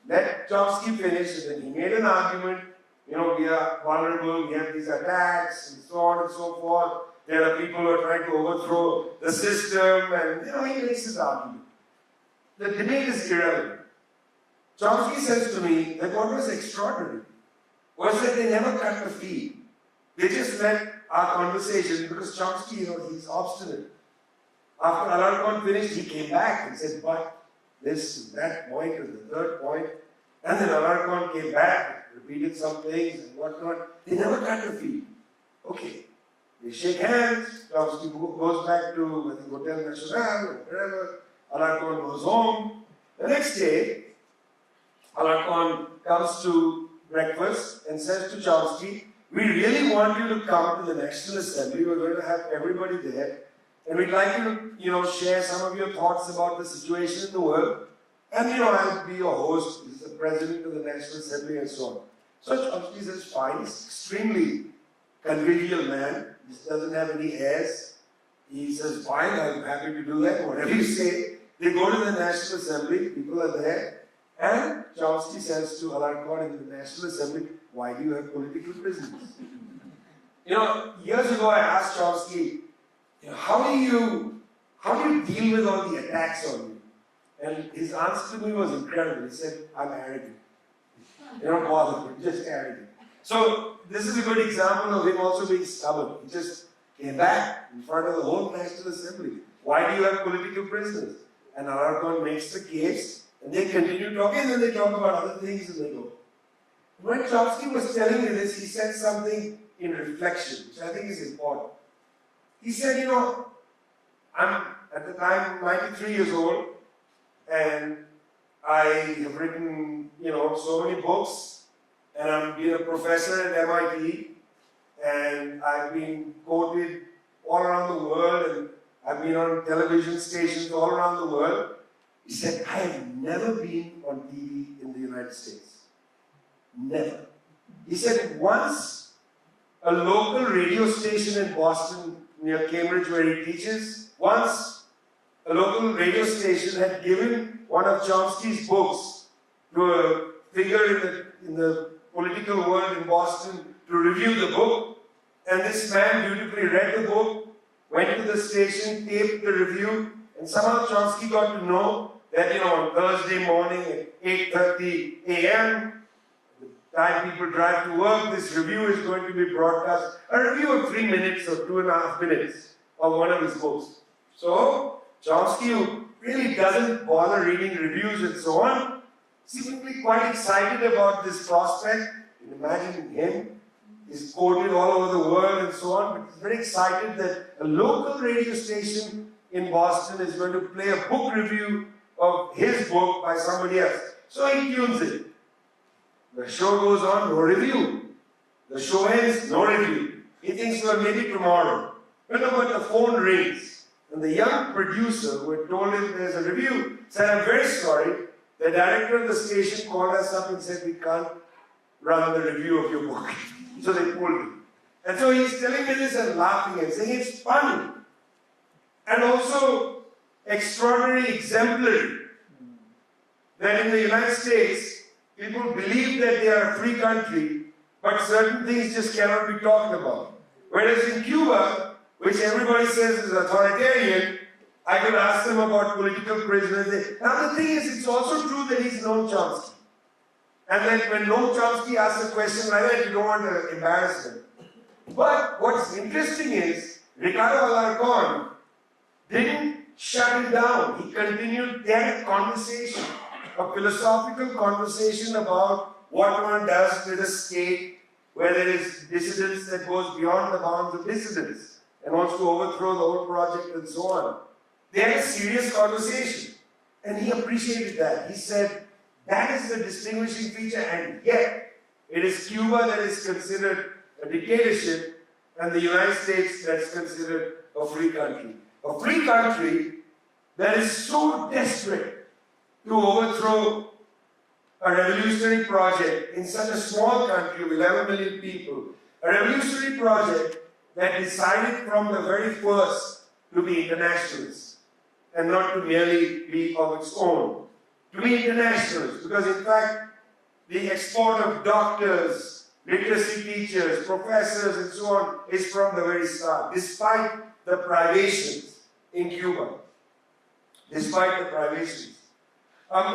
let Chomsky finish, and then he made an argument. We are vulnerable, we have these attacks, and so on and so forth. There are people who are trying to overthrow the system, and he makes his argument. The debate is irrelevant. Chomsky says to me that what was extraordinary was that they never cut the feed. they just let our conversation, because Chomsky, he's obstinate. After Alarcon finished, he came back and said, but this and that point and the third point. And then Alarcon came back, repeated some things and whatnot. They never cut the feed. Okay. They shake hands. Chomsky goes back to, I think, Hotel National or wherever. Alarcon goes home. The next day, Alarcon comes to breakfast and says to Chomsky, we really want you to come to the National Assembly. We're going to have everybody there. And we'd like you to, share some of your thoughts about the situation in the world. And, I'll be your host. He's the president of the National Assembly and so on. So Chomsky says, fine. He's extremely convivial man. He doesn't have any airs. He says, fine, I'm happy to do that. Whatever you say. They go to the National Assembly. People are there. And Chomsky says to Alarcon in the National Assembly, why do you have political prisoners? Years ago I asked Chomsky, how do you deal with all the attacks on you? And his answer to me was incredible. He said, I'm arrogant. You're not bothered, you're just arrogant. So this is a good example of him also being stubborn. He just came back in front of the whole National Assembly. Why do you have political prisoners? And Alarcon makes the case, and they continue talking, and then they talk about other things and they go. When Chomsky was telling me this, he said something in reflection, which I think is important. He said, I'm at the time 93 years old, and I have written, so many books, and I'm been a professor at MIT, and I've been quoted all around the world, and I've been on television stations all around the world. He said, I have never been on TV in the United States. Never. He said once a local radio station in Boston near Cambridge where he teaches, once a local radio station had given one of Chomsky's books to a figure in the political world in Boston to review the book, and this man beautifully read the book, went to the station, taped the review, and somehow Chomsky got to know that on Thursday morning at 8:30 a.m., the time people drive to work, this review is going to be broadcast. A review of 3 minutes or 2.5 minutes of one of his books. So, Chomsky, who really doesn't bother reading reviews and so on, seemingly quite excited about this prospect. You can imagine him. He's quoted all over the world and so on, but he's very excited that a local radio station in Boston is going to play a book review of his book by somebody else. So he tunes it. The show goes on, no review. The show ends, no review. He thinks, well, maybe tomorrow. But the phone rings. And the young producer who had told him there's a review said, I'm very sorry. The director of the station called us up and said, we can't run the review of your book. So they pulled him. And so he's telling me this and laughing and saying it's funny. And also extraordinary, exemplary. That in the United States, people believe that they are a free country, but certain things just cannot be talked about. Whereas in Cuba, which everybody says is authoritarian, I could ask them about political prisoners. Now the thing is, it's also true that he's known Chomsky. And then when Noam Chomsky asks a question like that, you don't want to embarrass them. But what's interesting is, Ricardo Alarcon didn't shut him down. He continued that conversation, a philosophical conversation about what one does with a state where there is dissidence that goes beyond the bounds of dissidence and wants to overthrow the whole project and so on. They had a serious conversation, and he appreciated that. He said, that is the distinguishing feature, and yet it is Cuba that is considered a dictatorship and the United States that's considered a free country. A free country that is so desperate to overthrow a revolutionary project in such a small country of 11 million people. A revolutionary project that decided from the very first to be internationalist and not to merely be of its own. To be internationalist, because in fact, the export of doctors, literacy teachers, professors and so on is from the very start, despite the privations in Cuba. Despite the privations.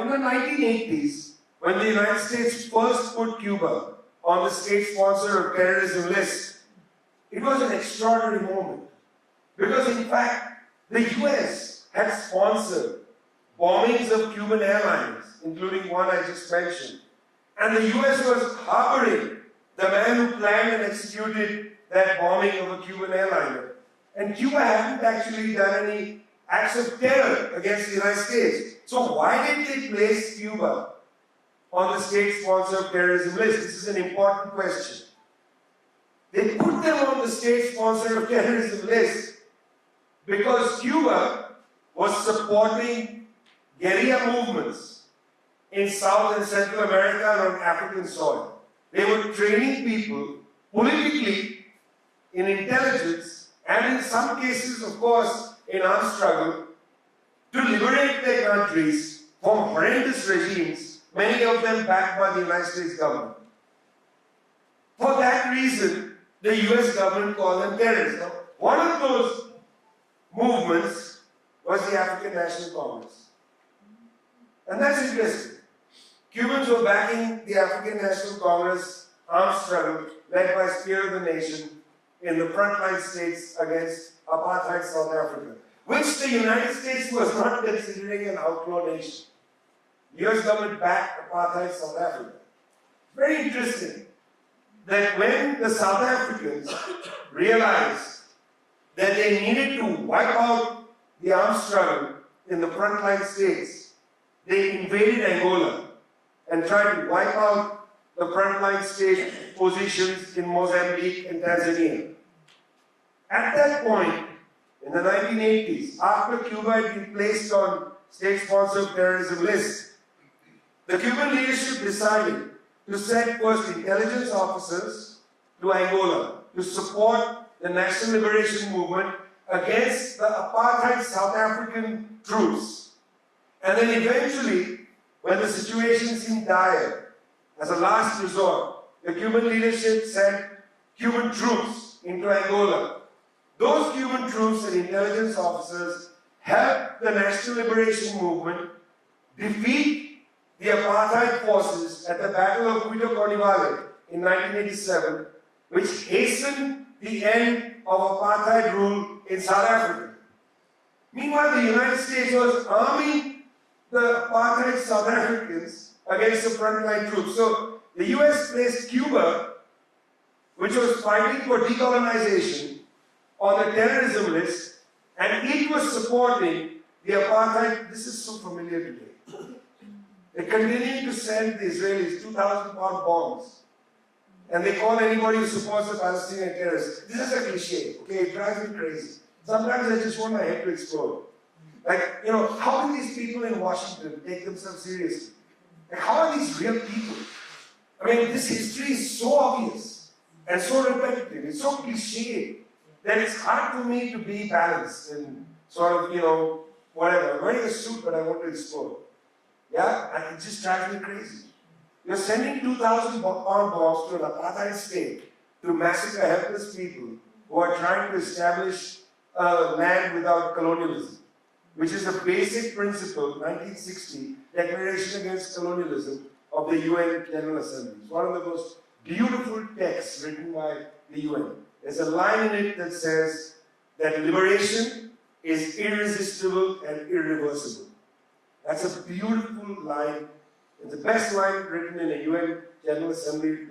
In the 1980s, when the United States first put Cuba on the state sponsor of terrorism list, it was an extraordinary moment. Because in fact, the US had sponsored bombings of Cuban airlines, including one I just mentioned. And the US was harboring the man who planned and executed that bombing of a Cuban airliner. And Cuba hadn't actually done any acts of terror against the United States. So why did they place Cuba on the state sponsor of terrorism list? This is an important question. They put them on the state sponsor of terrorism list because Cuba was supporting guerrilla movements in South and Central America and on African soil. They were training people politically, in intelligence, and in some cases, of course, in armed struggle, to liberate their countries from horrendous regimes, many of them backed by the United States government. For that reason, the US government called them terrorists. Now, one of those movements was the African National Congress. And that's interesting. Cubans were backing the African National Congress armed struggle led by Spear of the Nation in the frontline states against apartheid South Africa, which the United States was not considering an outlaw nation. The US government backed apartheid South Africa. Very interesting that when the South Africans realized that they needed to wipe out the armed struggle in the frontline states, they invaded Angola and tried to wipe out the frontline state positions in Mozambique and Tanzania. At that point, in the 1980s, after Cuba had been placed on state-sponsored terrorism list, the Cuban leadership decided to send first intelligence officers to Angola to support the National Liberation Movement against the apartheid South African troops. And then eventually, when the situation seemed dire, as a last resort, the Cuban leadership sent Cuban troops into Angola. Those Cuban troops and intelligence officers helped the National Liberation Movement defeat the apartheid forces at the Battle of Cuito Cornwallis in 1987, which hastened the end of apartheid rule in South Africa. Meanwhile, the United States was arming the apartheid South Africans against the frontline troops. So the US placed Cuba, which was fighting for decolonization, on the terrorism list, and it was supporting the apartheid. This is so familiar today. They continue to send the Israelis 2,000-pound bombs, and they call anybody who supports the Palestinian terrorists. This is a cliche, okay? It drives me crazy. Sometimes I just want my head to explode. Like, you know, how do these people in Washington take themselves seriously? Like, how are these real people? I mean, this history is so obvious and so repetitive, it's so cliche, that it's hard for me to be balanced and sort of, you know, whatever. I'm wearing a suit, but I want to explode. Yeah? And it just drives me crazy. You're sending 2,000-pound bombs to an apartheid state to massacre helpless people who are trying to establish a land without colonialism, which is the basic principle, 1960 Declaration Against Colonialism of the UN General Assembly. It's one of the most beautiful texts written by the UN. There's a line in it that says that liberation is irresistible and irreversible. That's a beautiful line. It's the best line written in a UN General Assembly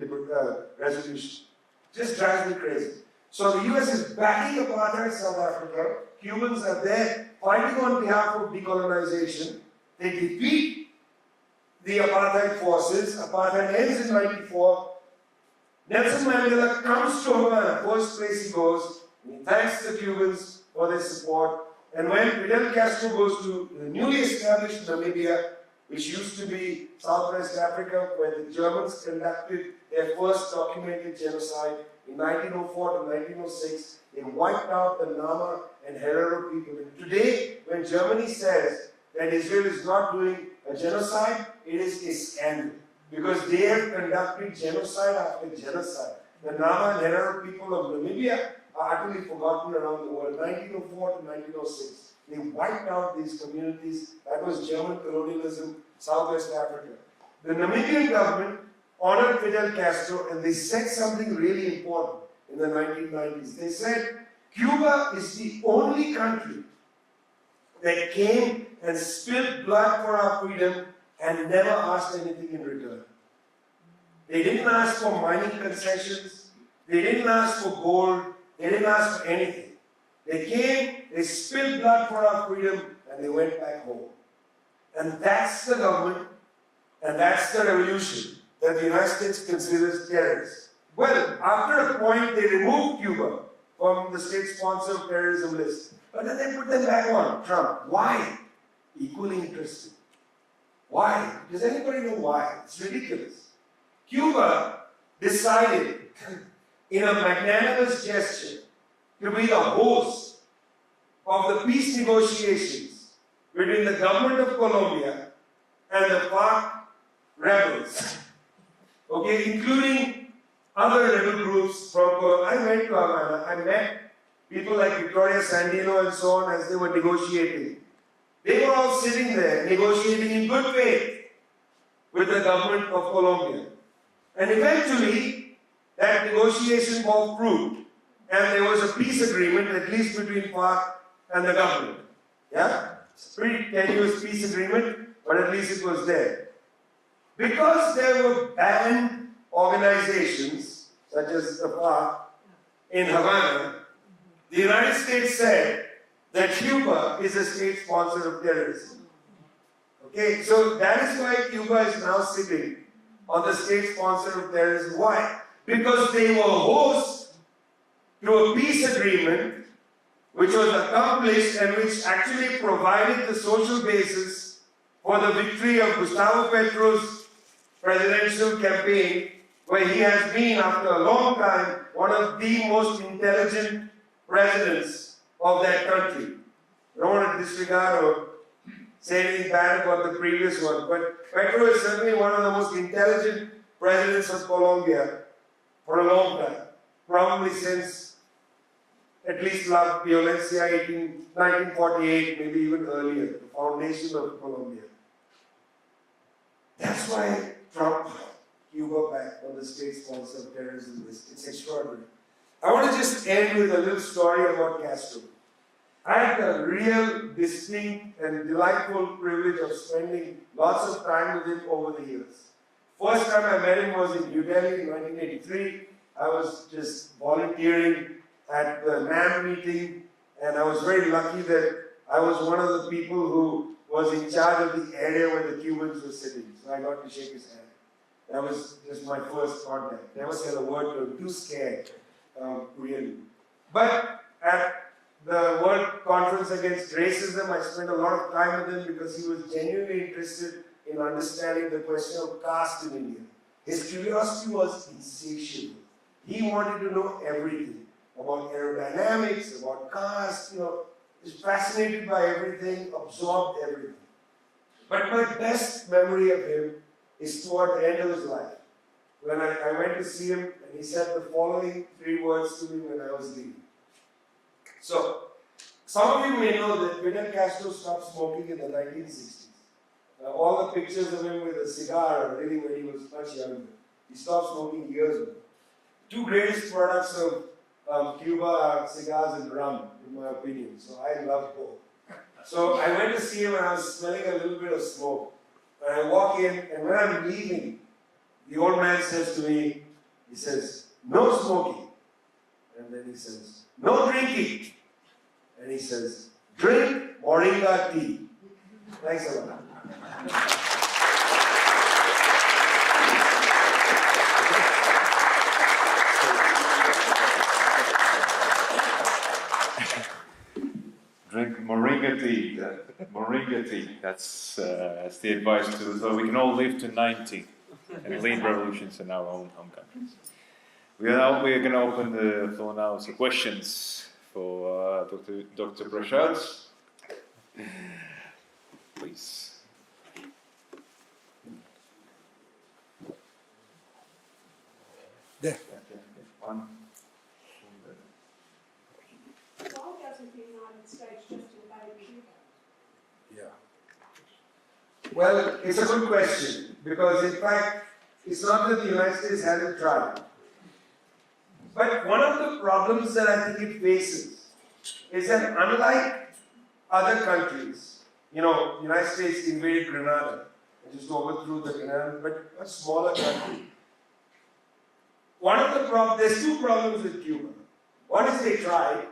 resolution. Just drives me crazy. So the US is backing apartheid South Africa. Cubans are there fighting on behalf of decolonization. They defeat the apartheid forces. Apartheid ends in 1994. Nelson Mandela comes to Havana. First place he goes. He thanks the Cubans for their support. And when Fidel Castro goes to the newly established Namibia, which used to be Southwest Africa, where the Germans conducted their first documented genocide in 1904 to 1906, they wiped out the Nama and Herero people. And today, when Germany says that Israel is not doing a genocide, it is a scandal. Because they have conducted genocide after genocide. The Nama and Herero people of Namibia are utterly forgotten around the world. 1904 to 1906. They wiped out these communities. That was German colonialism, Southwest Africa. The Namibian government honored Fidel Castro and they said something really important. in the 1990s. They said Cuba is the only country that came and spilled blood for our freedom and never asked anything in return. They didn't ask for mining concessions. They didn't ask for gold. They didn't ask for anything. They came, they spilled blood for our freedom, and they went back home. And that's the government, and that's the revolution that the United States considers terrorist. Well, after a point, they removed Cuba from the state sponsor of terrorism list. But then they put them back on, Trump. Why? Equally interesting. Why? Does anybody know why? It's ridiculous. Cuba decided in a magnanimous gesture to be the host of the peace negotiations between the government of Colombia and the FARC rebels, okay, including other rebel groups from Colombia. I went to Havana, I met people like Victoria Sandino and so on as they were negotiating. They were all sitting there negotiating in good faith with the government of Colombia. And eventually, that negotiation bore fruit, and there was a peace agreement, at least between FARC and the government. Yeah? It's a pretty tenuous peace agreement, but at least it was there. Because there were banned organizations, such as the FARC, in Havana, the United States said that Cuba is a state sponsor of terrorism. Okay, so that is why Cuba is now sitting on the state sponsor of terrorism. Why? Because they were host to a peace agreement which was accomplished and which actually provided the social basis for the victory of Gustavo Petro's presidential campaign, where he has been, after a long time, one of the most intelligent presidents of that country. I don't want to disregard or say anything bad about the previous one, but Petro is certainly one of the most intelligent presidents of Colombia for a long time, probably since at least La Violencia 1948, maybe even earlier, the foundation of Colombia. That's why Trump Cuba back on the state sponsor of terrorism list. It's extraordinary. I want to just end with a little story about Castro. I had the real distinct and delightful privilege of spending lots of time with him over the years. First time I met him was in New Delhi in 1983. I was just volunteering at the NAM meeting, and I was very lucky that I was one of the people who was in charge of the area where the Cubans were sitting. So I got to shake his hand. That was just my first contact. Never said a word to him, too scared, really. But at the World Conference Against Racism, I spent a lot of time with him because he was genuinely interested in understanding the question of caste in India. His curiosity was insatiable. He wanted to know everything about aerodynamics, about caste, he was fascinated by everything, absorbed everything. But my best memory of him is toward the end of his life. When I went to see him, and he said the following 3 words to me when I was leaving. So, some of you may know that Fidel Castro stopped smoking in the 1960s. All the pictures of him with a cigar are really when he was much younger. He stopped smoking years ago. 2 greatest products of Cuba are cigars and rum, in my opinion. So I love both. So I went to see him and I was smelling a little bit of smoke. And I walk in, and when I'm leaving, the old man says to me, he says, "No smoking." And then he says, "No drinking." And he says, "Drink moringa tea." Thanks a lot. Drink moringa tea. Moringa tea. That's the advice to, so we can all live to 90 and lead revolutions in our own home countries. We are going to open the floor now to questions for Dr. Prashad. Please. There. One. Why doesn't the United States just invade Cuba? Yeah. Well, it's a good question, because in fact, it's not that the United States hasn't tried. But one of the problems that I think it faces is that unlike other countries, the United States invaded Grenada and just overthrew the Grenada, but a smaller country. There's two problems with Cuba. One is they tried,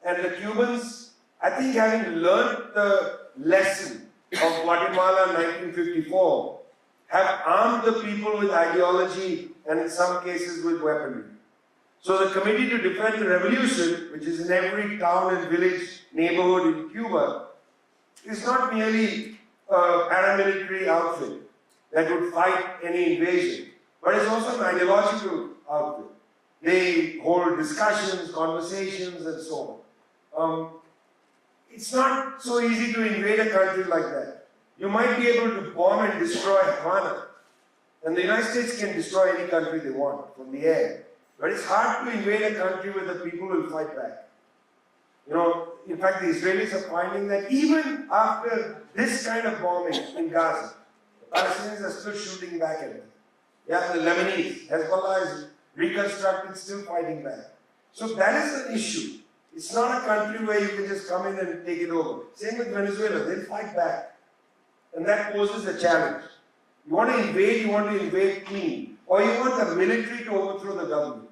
and the Cubans, I think having learned the lesson of Guatemala in 1954, have armed the people with ideology and in some cases with weaponry. So the Committee to Defend the Revolution, which is in every town and village neighborhood in Cuba, is not merely a paramilitary outfit that would fight any invasion, but it's also an ideological outfit. They hold discussions, conversations, and so on. It's not so easy to invade a country like that. You might be able to bomb and destroy Havana, and the United States can destroy any country they want from the air. But it's hard to invade a country where the people will fight back. In fact, the Israelis are finding that even after this kind of bombing in Gaza, the Palestinians are still shooting back at them. Yeah, the Lebanese, Hezbollah is reconstructed, still fighting back. So that is an issue. It's not a country where you can just come in and take it over. Same with Venezuela, they'll fight back. And that poses a challenge. You want to invade clean. Or you want the military to overthrow the government.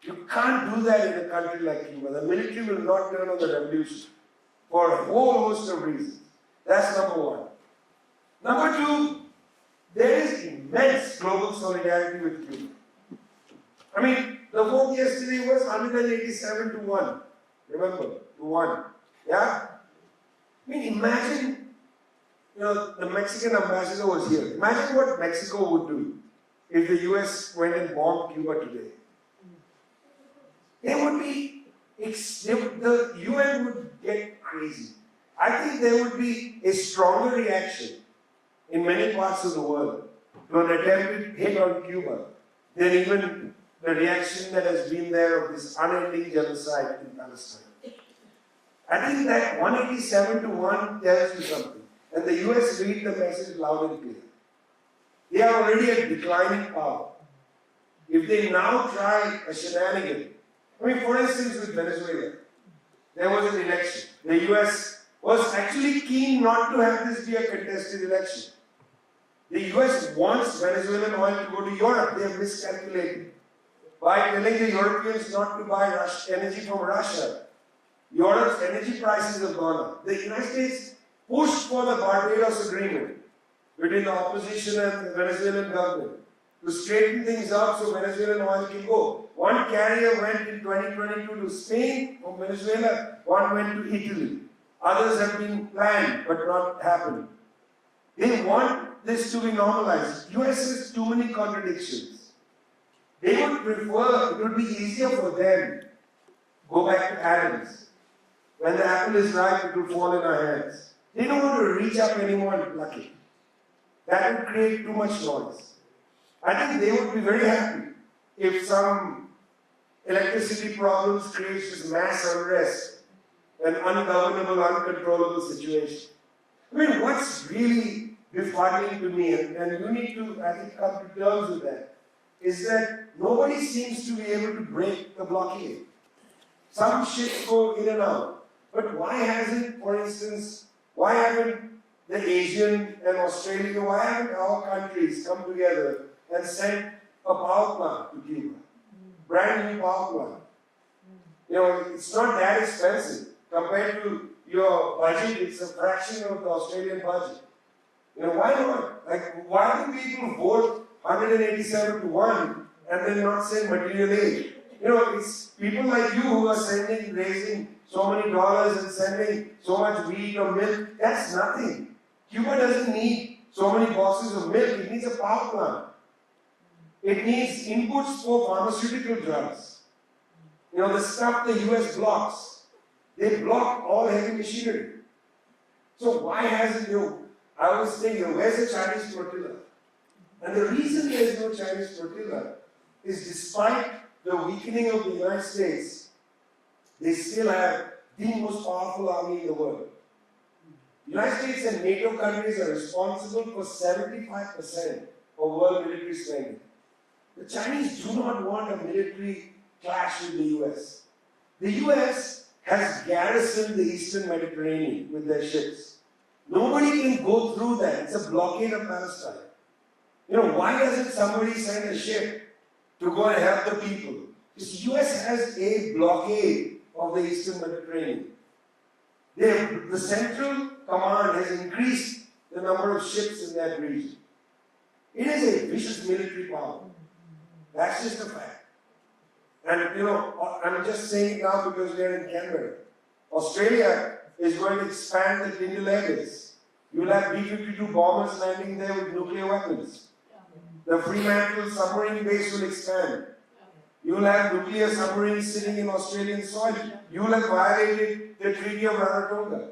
You can't do that in a country like Cuba. The military will not turn on the revolution for a whole host of reasons. That's number one. Number two, there is immense global solidarity with Cuba. The vote yesterday was 187 to 1. Remember, to 1. Yeah? Imagine, the Mexican ambassador was here. Imagine what Mexico would do if the US went and bombed Cuba today. The UN would get crazy. I think there would be a stronger reaction in many parts of the world to an attempted hit on Cuba than even the reaction that has been there of this unending genocide in Palestine. I think that 187 to 1 tells you something. And the US read the message loud and clear. They are already at declining power. If they now try a shenanigan, for instance, with Venezuela, there was an election. The US was actually keen not to have this be a contested election. The US wants Venezuelan oil to go to Europe. They have miscalculated by telling the Europeans not to buy energy from Russia. Europe's energy prices have gone up. The United States pushed for the Barbados Agreement between the opposition and the Venezuelan government to straighten things out so Venezuelan oil can go. One carrier went in 2022 to Spain from Venezuela, one went to Italy. Others have been planned but not happened. They want this to be normalized. US has too many contradictions. They would prefer, it would be easier for them, go back to Adams. When the apple is ripe, it will fall in our hands. They don't want to reach up anymore and pluck it. That would create too much noise. I think they would be very happy if some electricity problems creates this mass unrest, an ungovernable, uncontrollable situation. What's really befuddling to me, and you need to, I think, come to terms with that, is that nobody seems to be able to break the blockade. Some ships go in and out. But why haven't the Asian and Australian, why haven't our countries come together and sent a power plant to Cuba? Brand new power plant. It's not that expensive. Compared to your budget, it's a fraction of the Australian budget. Why not? Why do people vote 187 to 1 and then not send material aid? It's people like you who are raising so many dollars and sending so much wheat or milk. That's nothing. Cuba doesn't need so many boxes of milk. It needs a power plant. It needs inputs for pharmaceutical drugs. The stuff the US blocks. They block all heavy machinery. So why hasn't I was thinking, where's the Chinese flotilla? And the reason there's no Chinese flotilla is despite the weakening of the United States, they still have the most powerful army in the world. The United States and NATO countries are responsible for 75% of world military spending. The Chinese do not want a military clash with the US. The US has garrisoned the Eastern Mediterranean with their ships. Nobody can go through that. It's a blockade of Palestine. You know, why doesn't somebody send a ship to go and help the people? Because the US has a blockade of the Eastern Mediterranean. The Central Command has increased the number of ships in that region. It is a vicious military power. That's just a fact. And you know, I'm just saying it now because we are in Canberra. Australia is going to expand the Tyndall Air Base. You'll have B-52 bombers landing there with nuclear weapons. The Fremantle submarine base will expand. You will have nuclear submarines sitting in Australian soil. You will have violated the Treaty of Rarotonga.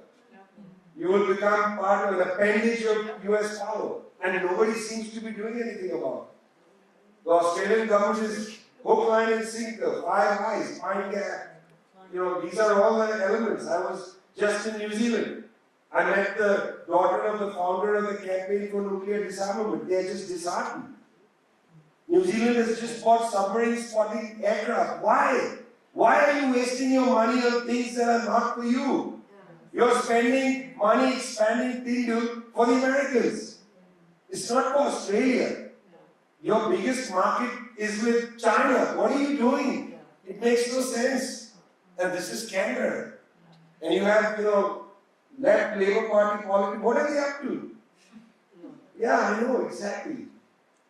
You will become part of an appendage of US power. And nobody seems to be doing anything about it. The Australian government is hook, line and sinker, Five Eyes, Pine Gap. You know, these are all the elements. I was just in New Zealand. I met the daughter of the founder of the campaign for nuclear disarmament. They are just disheartened. New Zealand has just bought submarine spotting aircraft. Why? Why are you wasting your money on things that are not for you? You're spending money expanding Tyndall for the Americans. It's not for Australia. Your biggest market is with China. What are you doing? It makes no sense. And this is Canberra. And you have, you know, left Labour Party politics. What are they up to? Yeah, I know, exactly.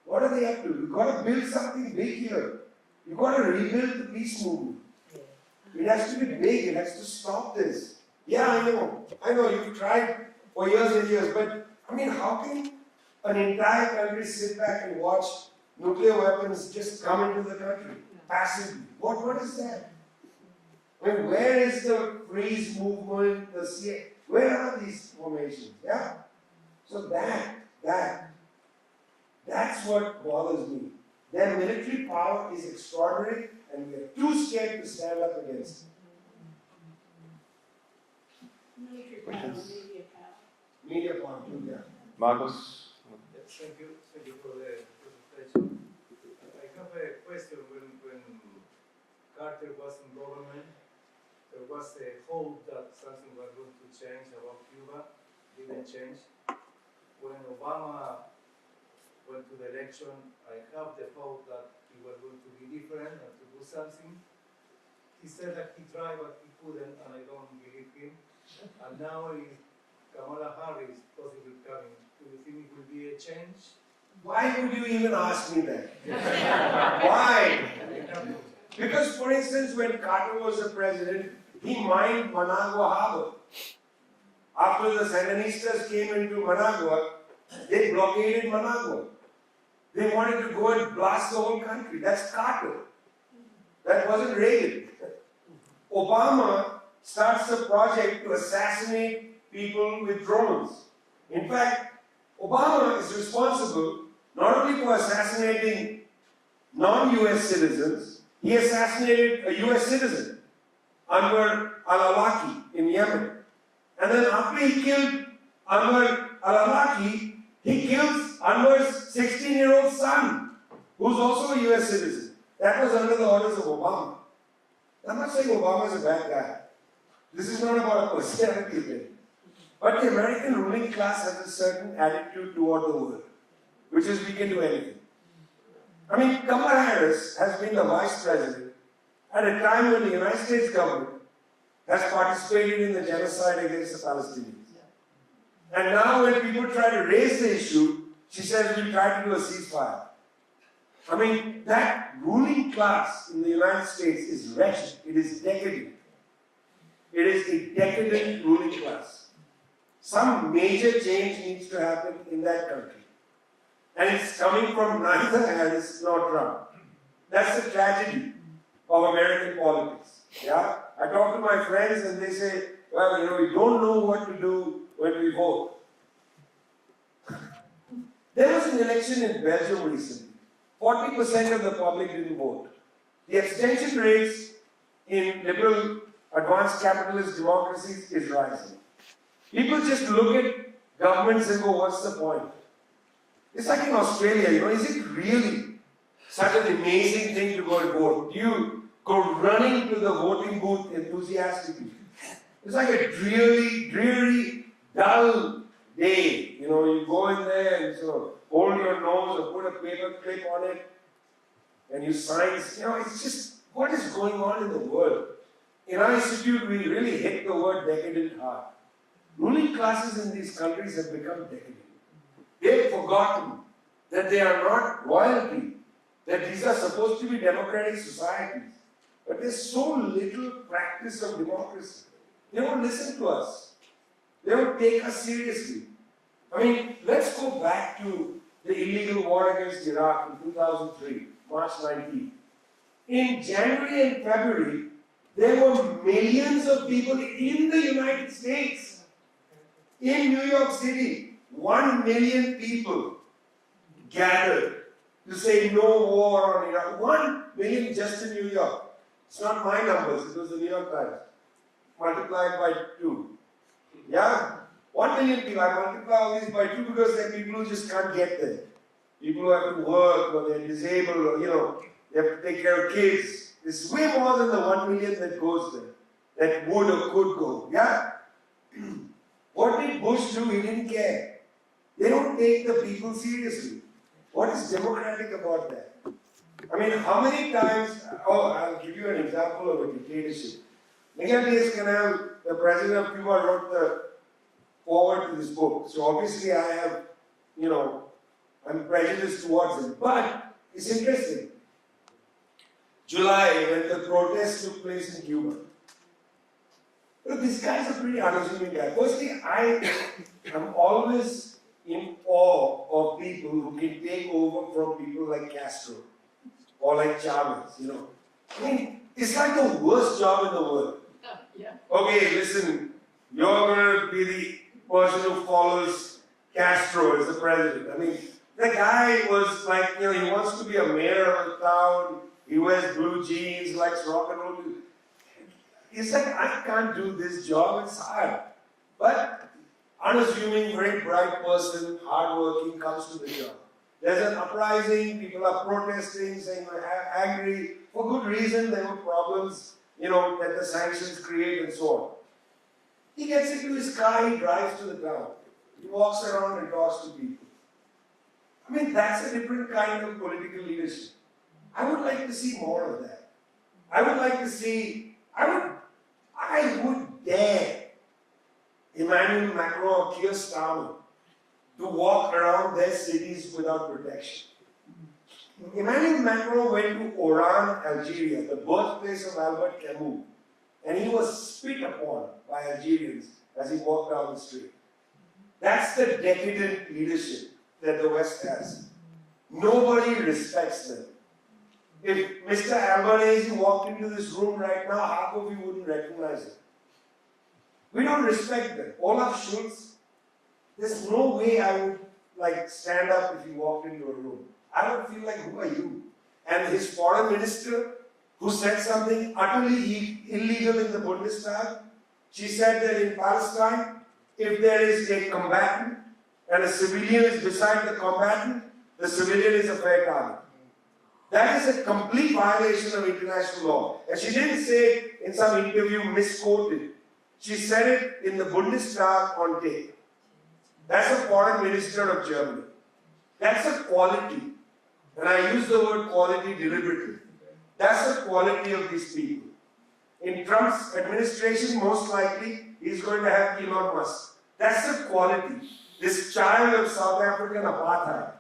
What are they up to? You've got to build something big here. You've got to rebuild the peace movement. It has to be big. It has to stop this. Yeah, I know. You've tried for years and years. But, I mean, how can an entire country sit back and watch nuclear weapons just come into the country passively? What is that? I mean, where is the freeze movement, the CA? Where are these formations? Yeah? So that's what bothers me. Their military power is extraordinary and we are too scared to stand up against it. Military power, media power. Media power, too, yeah. Marcos? Thank you for the presentation. I have a question. When Carter was in government, there was a hope that something was going to change about Cuba. Didn't change. When Obama went to the election, I have the hope that he was going to be different and to do something. He said that he tried, but he couldn't, and I don't believe him. And now Kamala Harris possibly coming. Do you think it will be a change? Why would you even ask me that? Why? Because, for instance, when Carter was the president, he mined Managua Harbor. After the Sandinistas came into Managua, they blockaded Managua. They wanted to go and blast the whole country. That's Carter. That wasn't Reagan. Obama starts a project to assassinate people with drones. In fact, Obama is responsible not only for assassinating non-US citizens, he assassinated a US citizen, Anwar al-Awlaki in Yemen. And then after he killed Anwar al-Awlaki, he kills Anwar's 16-year-old son, who's also a US citizen. That was under the orders of Obama. I'm not saying Obama is a bad guy. This is not about a personality thing. But the American ruling class has a certain attitude toward the world, which is we can do anything. I mean, Kamala Harris has been the vice president at a time when the United States government has participated in the genocide against the Palestinians. And now when people try to raise the issue, she says we'll try to do a ceasefire. I mean, that ruling class in the United States is wretched. It is decadent. It is a decadent ruling class. Some major change needs to happen in that country. And it's coming from neither Harris nor Trump. That's the tragedy of American politics. Yeah? I talk to my friends and they say, well, we don't know what to do when we vote. There was an election in Belgium recently. 40% of the public didn't vote. The abstention rates in liberal, advanced capitalist democracies is rising. People just look at governments and go, what's the point? It's like in Australia, is it really such an amazing thing to go and vote. You go running to the voting booth enthusiastically. It's like a dreary, dull day. You know, you go in there and sort of hold your nose or put a paper clip on it and you sign. You know, it's just, what is going on in the world? In our institute, we really hit the word decadent hard. Ruling classes in these countries have become decadent. They've forgotten that they are not royalty, that these are supposed to be democratic societies. But there's so little practice of democracy. They don't listen to us. They don't take us seriously. I mean, let's go back to the illegal war against Iraq in 2003, March 19. In January and February, there were millions of people in the United States, in New York City, 1 million people gathered to say no war on Iraq. 1 million just in New York. It's not my numbers, it was the New York Times. Multiplied by 2. Yeah? 1 million people. I multiply all these by 2 because there are people who just can't get there. People who have to work or they're disabled or, you know, they have to take care of kids. It's way more than the 1 million that goes there, that would or could go. Yeah? What did Bush do? He didn't care. They don't take the people seriously. What is democratic about that? I mean, how many times, I'll give you an example of a dictatorship. Miguel Diaz-Canel, the president of Cuba, wrote the forward to this book. So obviously I have, you know, I'm prejudiced towards him. But it's interesting. July, when the protests took place in Cuba. Look, this guy's a pretty unassuming guy. Firstly, I am always in awe of people who can take over from people like Castro or like Chavez, you know. I mean, it's like the worst job in the world. Yeah. Okay, listen, you're going to be the person who follows Castro as the president. I mean, the guy was like, you know, he wants to be a mayor of a town, he wears blue jeans, likes rock and roll. He's like, I can't do this job, it's hard. But unassuming, very bright person, hardworking, comes to the job. There's an uprising, people are protesting, saying they're angry. For good reason, there were problems, you know, that the sanctions create and so on. He gets into his car, he drives to the town. He walks around and talks to people. I mean, that's a different kind of political leadership. I would like to see more of that. I would like to see, I would dare Emmanuel Macron or Keir Starmer to walk around their cities without protection. Emmanuel Macron went to Oran, Algeria, the birthplace of Albert Camus, and he was spit upon by Algerians as he walked down the street. That's the decadent leadership that the West has. Nobody respects them. If Mr. Albanese walked into this room right now, half of you wouldn't recognize him. We don't respect them. Olaf Scholz, there's no way I would like stand up if he walked into a room. I would feel like, who are you? And his foreign minister, who said something utterly illegal in the Bundestag, she said that in Palestine, if there is a combatant and a civilian is beside the combatant, the civilian is a fair target. That is a complete violation of international law. And she didn't say it in some interview misquoted. She said it in the Bundestag on tape. That's a foreign minister of Germany. That's a quality. And I use the word quality deliberately. That's the quality of these people. In Trump's administration, most likely, he's going to have Elon Musk. That's the quality. This child of South African apartheid,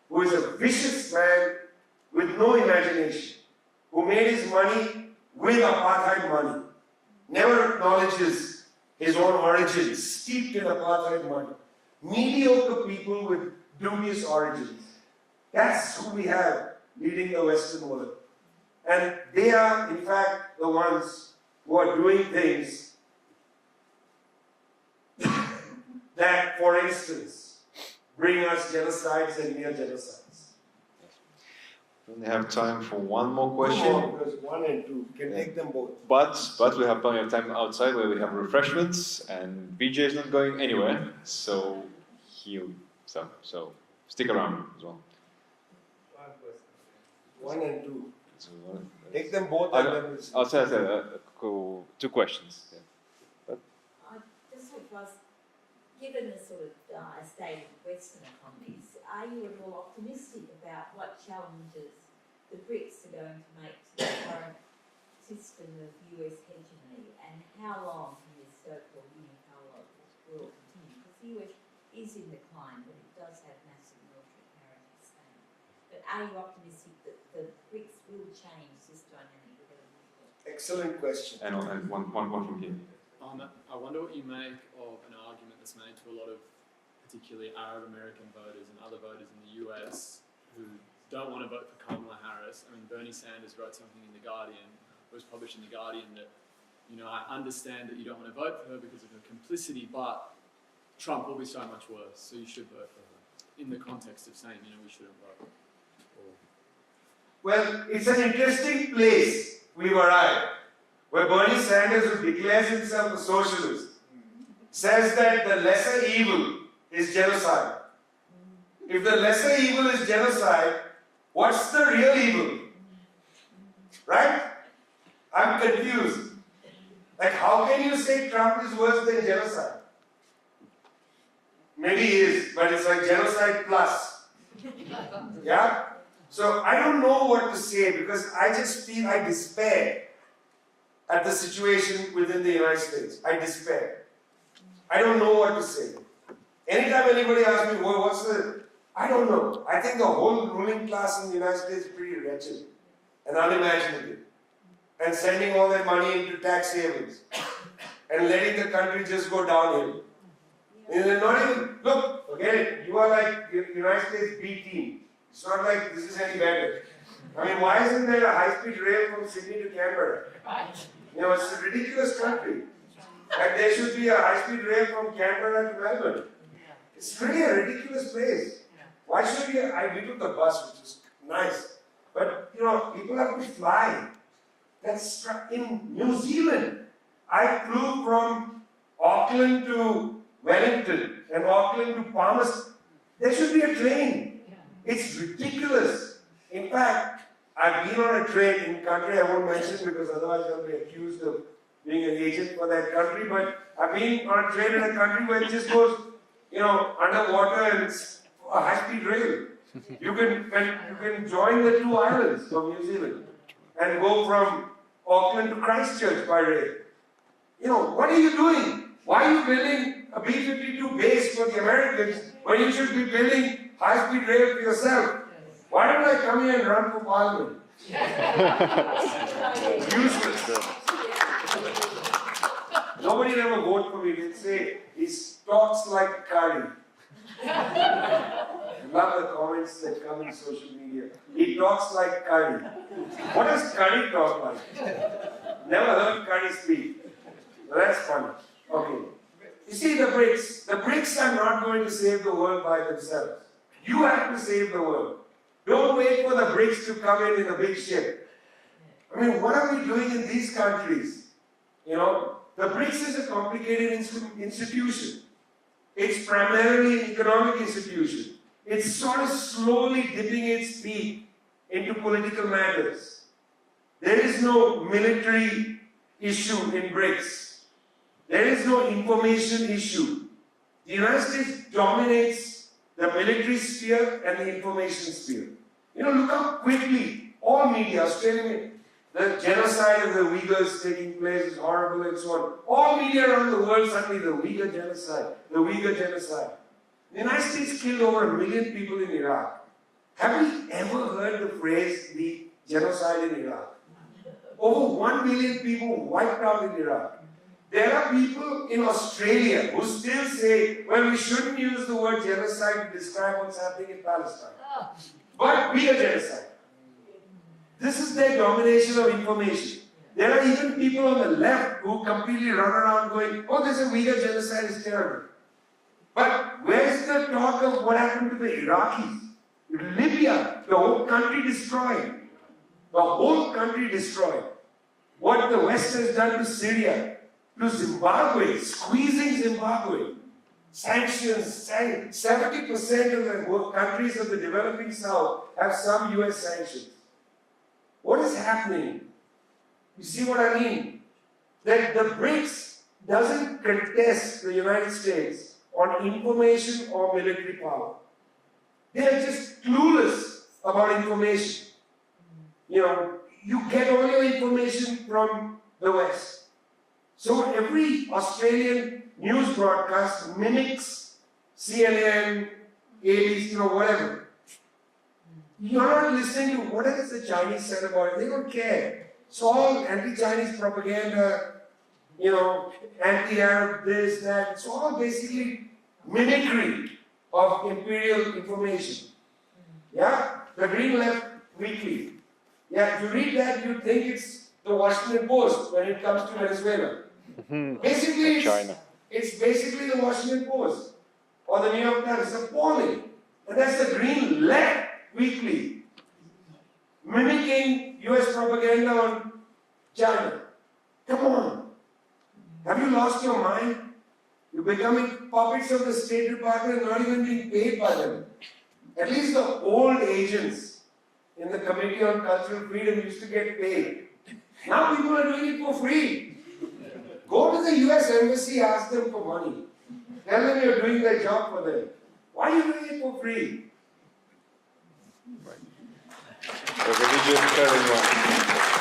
who is a vicious man with no imagination, who made his money with apartheid money, never acknowledges his own origins, steeped in apartheid money. Mediocre people with dubious origins. That's who we have leading the Western world. And they are, in fact, the ones who are doing things that, for instance, bring us genocides and near genocides. We only have time for one more Two question. more, because 1 and 2 can take them both. But we have plenty of time outside where we have refreshments, and Vijay is not going anywhere, so stick around as well. One question. 1 and 2. So one- Take them both I'll- and then we'll see. I'll say two questions. Yeah. I just was, given the sort of state of Western economies, are you at all optimistic about what challenges the BRICS are going to make to the current system of US hegemony, and how long can this so-called unipolar world continue? Because the US is in decline, but it does have massive military power at its stake. But are you optimistic that the BRICS will change this dynamic of the Excellent question. And one from here. I wonder what you make of an argument that's made to a lot of particularly Arab American voters and other voters in the US who don't want to vote for Kamala Harris. I mean, Bernie Sanders wrote something in The Guardian, was published in The Guardian, that, you know, I understand that you don't want to vote for her because of her complicity, but Trump will be so much worse, so you should vote for her. In the context of saying, you know, we shouldn't vote. Well, it's an interesting place we've arrived, where Bernie Sanders, who declares himself a socialist, says that the lesser evil is genocide. If the lesser evil is genocide, what's the real evil? Right? I'm confused. Like, how can you say Trump is worse than genocide? Maybe he is, but it's like genocide plus. Yeah? So I don't know what to say, because I just feel I despair at the situation within the United States. I despair. I don't know what to say. Anytime anybody asks me, well, what's the... I don't know. I think the whole ruling class in the United States is pretty wretched and unimaginative. And sending all their money into tax havens and letting the country just go downhill. And they're not even... Look, forget it. You are like the United States B team. It's not like this is any better. I mean, why isn't there a high-speed rail from Sydney to Canberra? You know, it's a ridiculous country. Like, there should be a high-speed rail from Canberra to Melbourne. It's really a ridiculous place. Why should we? We took the bus, which was nice. But, you know, people have to fly. That's in New Zealand. I flew from Auckland to Wellington and Auckland to Palmerston. There should be a train. It's ridiculous. In fact, I've been on a train in country I won't mention because otherwise I'll be accused of being an agent for that country, but I've been on a train in a country where it just goes, you know, underwater and it's a high-speed rail. You can join the two islands of New Zealand and go from Auckland to Christchurch by rail. You know, what are you doing? Why are you building a B-52 base for the Americans when you should be building high-speed rail for yourself? Why don't I come here and run for parliament? Useless. Nobody will ever vote for me. They'll say, he talks like curry. I love the comments that come in social media. He talks like curry. What does curry talk like? Never heard curry speak. Well, that's funny. Okay. You see, the BRICS are not going to save the world by themselves. You have to save the world. Don't wait for the BRICS to come in a big ship. I mean, what are we doing in these countries? You know, the BRICS is a complicated institution. It's primarily an economic institution. It's sort of slowly dipping its feet into political matters. There is no military issue in BRICS. There is no information issue. The United States dominates the military sphere and the information sphere. You know, look how quickly all media, Australian, the genocide of the Uyghurs taking place is horrible and so on. All media around the world suddenly, the Uyghur genocide, the Uyghur genocide. The United States killed over 1 million people in Iraq. Have we ever heard the phrase, the genocide in Iraq? Over 1 million people wiped out in Iraq. There are people in Australia who still say, well, we shouldn't use the word genocide to describe what's happening in Palestine. But we are genocide. This is their domination of information. There are even people on the left who completely run around going, oh, there's a Uyghur genocide, is terrible. But where's the talk of what happened to the Iraqis? Libya, the whole country destroyed. The whole country destroyed. What the West has done to Syria, to Zimbabwe, squeezing Zimbabwe. Sanctions, 70% of the countries of the developing South have some US sanctions. what is happening? You see what I mean? That the BRICS doesn't contest the United States on information or military power. They are just clueless about information. You know, you get all your information from the West. So every Australian news broadcast mimics CNN, ABC, whatever. You're not listening to what has the Chinese said about it. They don't care. It's all anti-Chinese propaganda, anti-Arab this, that. It's all basically mimicry of imperial information. Yeah? The Green Left Weekly. Yeah, if you read that, you think it's the Washington Post when it comes to Venezuela. Basically, it's basically the Washington Post or the New York Times. It's appalling. And that's the Green Left Weekly, mimicking US propaganda on China. Come on. Have you lost your mind? You're becoming puppets of the State Department and not even being paid by them. At least the old agents in the Committee on Cultural Freedom used to get paid. Now people are doing it for free. Go to the US Embassy, ask them for money. Tell them you're doing their job for them. Why are you doing it for free? So the video is very long.